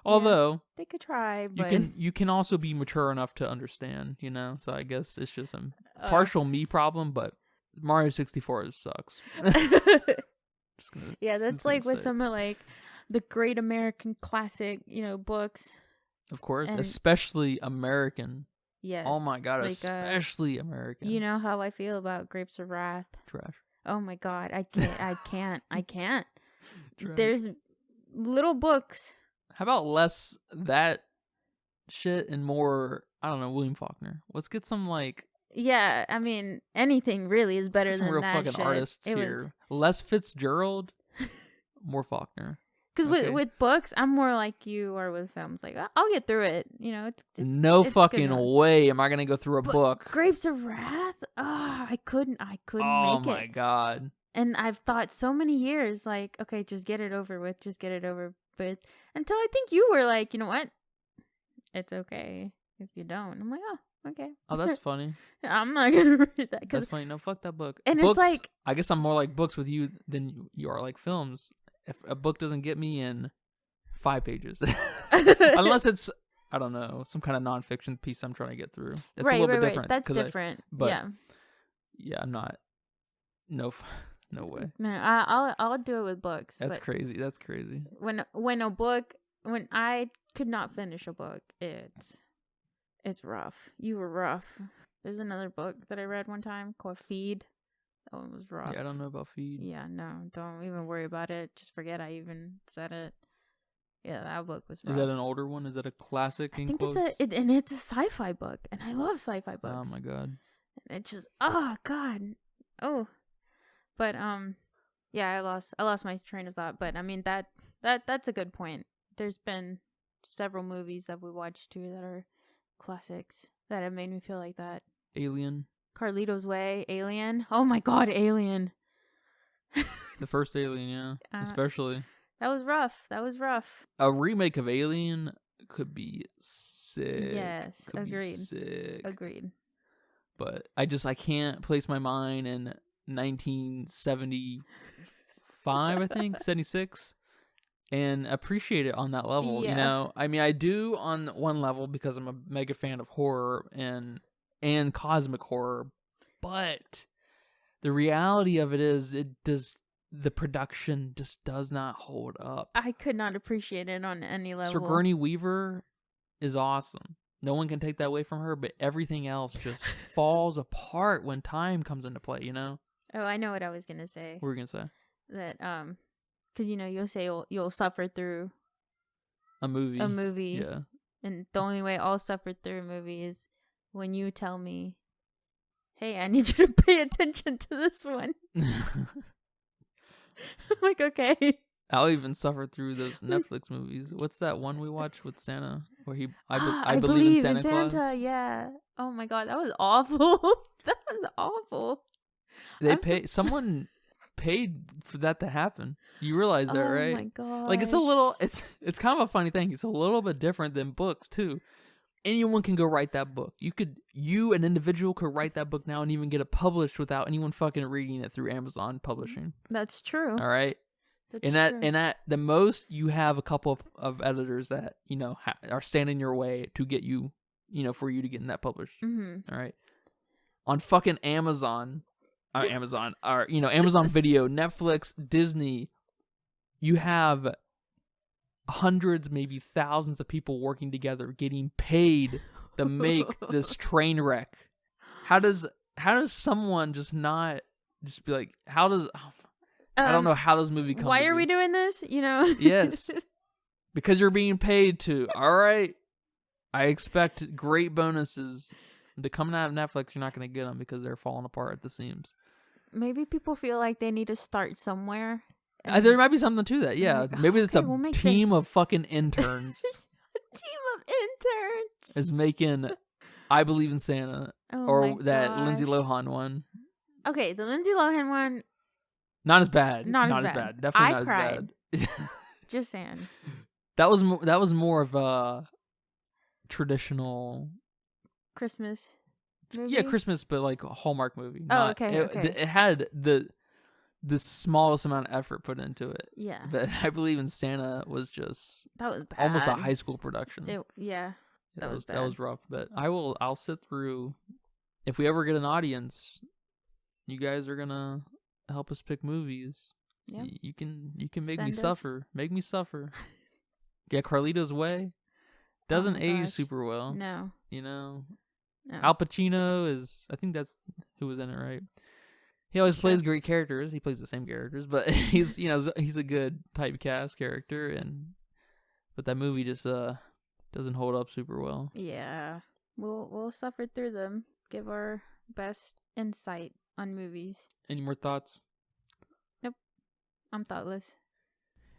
Speaker 1: Although
Speaker 2: they could try, but
Speaker 1: you can also be mature enough to understand, So I guess it's just a partial me problem, but Mario 64 sucks.
Speaker 2: Yeah, that's like with some of like the great American classic, books.
Speaker 1: Of course,
Speaker 2: And-
Speaker 1: especially American.
Speaker 2: Yes.
Speaker 1: Oh my god,
Speaker 2: like,
Speaker 1: especially American.
Speaker 2: You know how I feel about Grapes of Wrath.
Speaker 1: Trash.
Speaker 2: Oh my god, I can't.
Speaker 1: Trash.
Speaker 2: There's little books.
Speaker 1: How about less that shit and more, I don't know, William Faulkner. Let's get some like
Speaker 2: Yeah, I mean, anything really is better
Speaker 1: let's get some
Speaker 2: than
Speaker 1: real
Speaker 2: that
Speaker 1: fucking
Speaker 2: shit.
Speaker 1: artists
Speaker 2: It
Speaker 1: here. Less Fitzgerald, more Faulkner.
Speaker 2: Because
Speaker 1: Okay.
Speaker 2: with books, I'm more like you are with films. Like, I'll get through it. It's
Speaker 1: No
Speaker 2: it's good
Speaker 1: fucking
Speaker 2: enough.
Speaker 1: way am I gonna go through a
Speaker 2: But
Speaker 1: book.
Speaker 2: Grapes of Wrath? I couldn't
Speaker 1: Oh
Speaker 2: make
Speaker 1: my
Speaker 2: it.
Speaker 1: god.
Speaker 2: And I've thought so many years, like, okay, just get it over with. Just get it over with. Until I think you were like, you know what? It's okay if you don't. I'm like, oh, okay.
Speaker 1: Oh, that's funny.
Speaker 2: I'm not gonna read that because
Speaker 1: That's funny. No, fuck that book.
Speaker 2: And
Speaker 1: books,
Speaker 2: it's like,
Speaker 1: I guess I'm more like books with you than you are like films. If a book doesn't get me in 5 pages, unless it's, I don't know, some kind of nonfiction piece I'm trying to get through. That's a little bit different.
Speaker 2: That's different.
Speaker 1: Yeah, I'm not. No way.
Speaker 2: No, I'll do it with books.
Speaker 1: That's crazy. That's crazy.
Speaker 2: When I could not finish a book, it's rough. You were rough. There's another book that I read one time called Feed. That one was rough.
Speaker 1: Yeah, I don't know about Feed.
Speaker 2: Yeah, no, don't even worry about it. Just forget I even said it. Yeah, that book was rough.
Speaker 1: Is that an older one? Is that a classic?
Speaker 2: I think it's a sci-fi book, and I love sci-fi books.
Speaker 1: Oh my god.
Speaker 2: It's just, oh god, oh, but yeah, I lost my train of thought. But I mean that's a good point. There's been several movies that we watched too that are classics that have made me feel like that.
Speaker 1: Alien.
Speaker 2: Carlito's Way, Alien. Oh my god, Alien.
Speaker 1: The first Alien, yeah, especially.
Speaker 2: That was rough.
Speaker 1: A remake of Alien could be sick.
Speaker 2: Yes, agreed.
Speaker 1: Sick.
Speaker 2: Agreed.
Speaker 1: But I can't place my mind in 1975, I think, 76, and appreciate it on that level.
Speaker 2: Yeah.
Speaker 1: You know, I mean, I do on one level because I'm a mega fan of horror and cosmic horror, but the reality of it is, the production just does not hold up.
Speaker 2: I could not appreciate it on any level.
Speaker 1: Sigourney Weaver is awesome. No one can take that away from her, but everything else just falls apart when time comes into play, you know?
Speaker 2: Oh, I know what I was going to say.
Speaker 1: What were you going to say?
Speaker 2: That, because, you know, you'll say you'll suffer through
Speaker 1: a movie. Yeah.
Speaker 2: And the only way I'll suffer through a movie is when you tell me, hey, I need you to pay attention to this one. I'm like, okay.
Speaker 1: I'll even suffer through those Netflix movies. What's that one we watched with Santa? Where I believe in Santa Claus?
Speaker 2: Yeah. Oh my god, that was awful. That was awful.
Speaker 1: Someone paid for that to happen. You realize that, right?
Speaker 2: Oh my god.
Speaker 1: Like, it's kind of a funny thing. It's a little bit different than books too. Anyone can go write that book. An individual could write that book now and even get it published without anyone fucking reading it through Amazon Publishing.
Speaker 2: That's true.
Speaker 1: All right. And at the most, you have a couple of editors that, you know, are standing your way to get you, you know, for you to get in that published.
Speaker 2: Mm-hmm.
Speaker 1: All right. On fucking Amazon, Amazon Video, Netflix, Disney, you have hundreds, maybe thousands of people working together, getting paid to make this train wreck. How does someone just be like, I don't know how this movie comes.
Speaker 2: Why are we doing this? You know?
Speaker 1: Yes. Because you're being paid to. All right. I expect great bonuses. But coming out of Netflix, you're not going to get them because they're falling apart at the seams.
Speaker 2: Maybe people feel like they need to start somewhere.
Speaker 1: There might be something to that. Yeah.
Speaker 2: Like,
Speaker 1: maybe it's a team of fucking interns.
Speaker 2: A team of interns.
Speaker 1: Is making I Believe in Santa. Or that Lindsay Lohan one.
Speaker 2: Okay, the Lindsay Lohan one.
Speaker 1: Not as bad. Not as bad. Definitely not
Speaker 2: cried.
Speaker 1: As bad.
Speaker 2: Just saying.
Speaker 1: That was more of a traditional
Speaker 2: Christmas movie?
Speaker 1: Yeah, Christmas, but like a Hallmark movie.
Speaker 2: Okay.
Speaker 1: It had the smallest amount of effort put into it.
Speaker 2: Yeah.
Speaker 1: But I Believe in Santa was just
Speaker 2: that was bad.
Speaker 1: Almost a high school production.
Speaker 2: That was bad.
Speaker 1: That was rough. But I'll sit through. If we ever get an audience, you guys are gonna help us pick movies. Yeah. You can make me suffer. Make me suffer. Yeah, Carlito's Way doesn't age super well.
Speaker 2: No.
Speaker 1: You know? No. Al Pacino I think that's who was in it, right? He always plays great characters. He plays the same characters, but he's a good typecast character, but that movie just doesn't hold up super well.
Speaker 2: Yeah. We'll suffer through them. Give our best insight on movies.
Speaker 1: Any more thoughts?
Speaker 2: Nope. I'm thoughtless.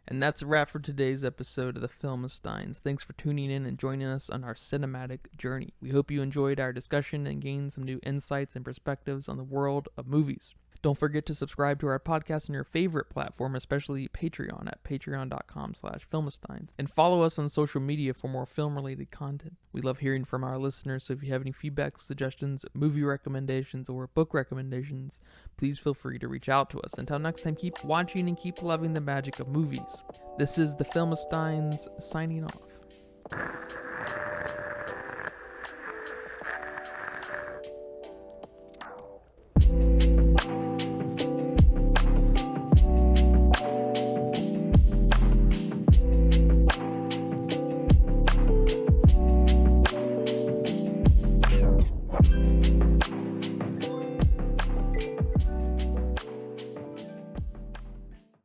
Speaker 1: And that's a wrap for today's episode of the Filmistines. Thanks for tuning in and joining us on our cinematic journey. We hope you enjoyed our discussion and gained some new insights and perspectives on the world of movies. Don't forget to subscribe to our podcast on your favorite platform, especially Patreon at patreon.com/filmistines. And follow us on social media for more film-related content. We love hearing from our listeners, so if you have any feedback, suggestions, movie recommendations, or book recommendations, please feel free to reach out to us. Until next time, keep watching and keep loving the magic of movies. This is the Filmistines signing off.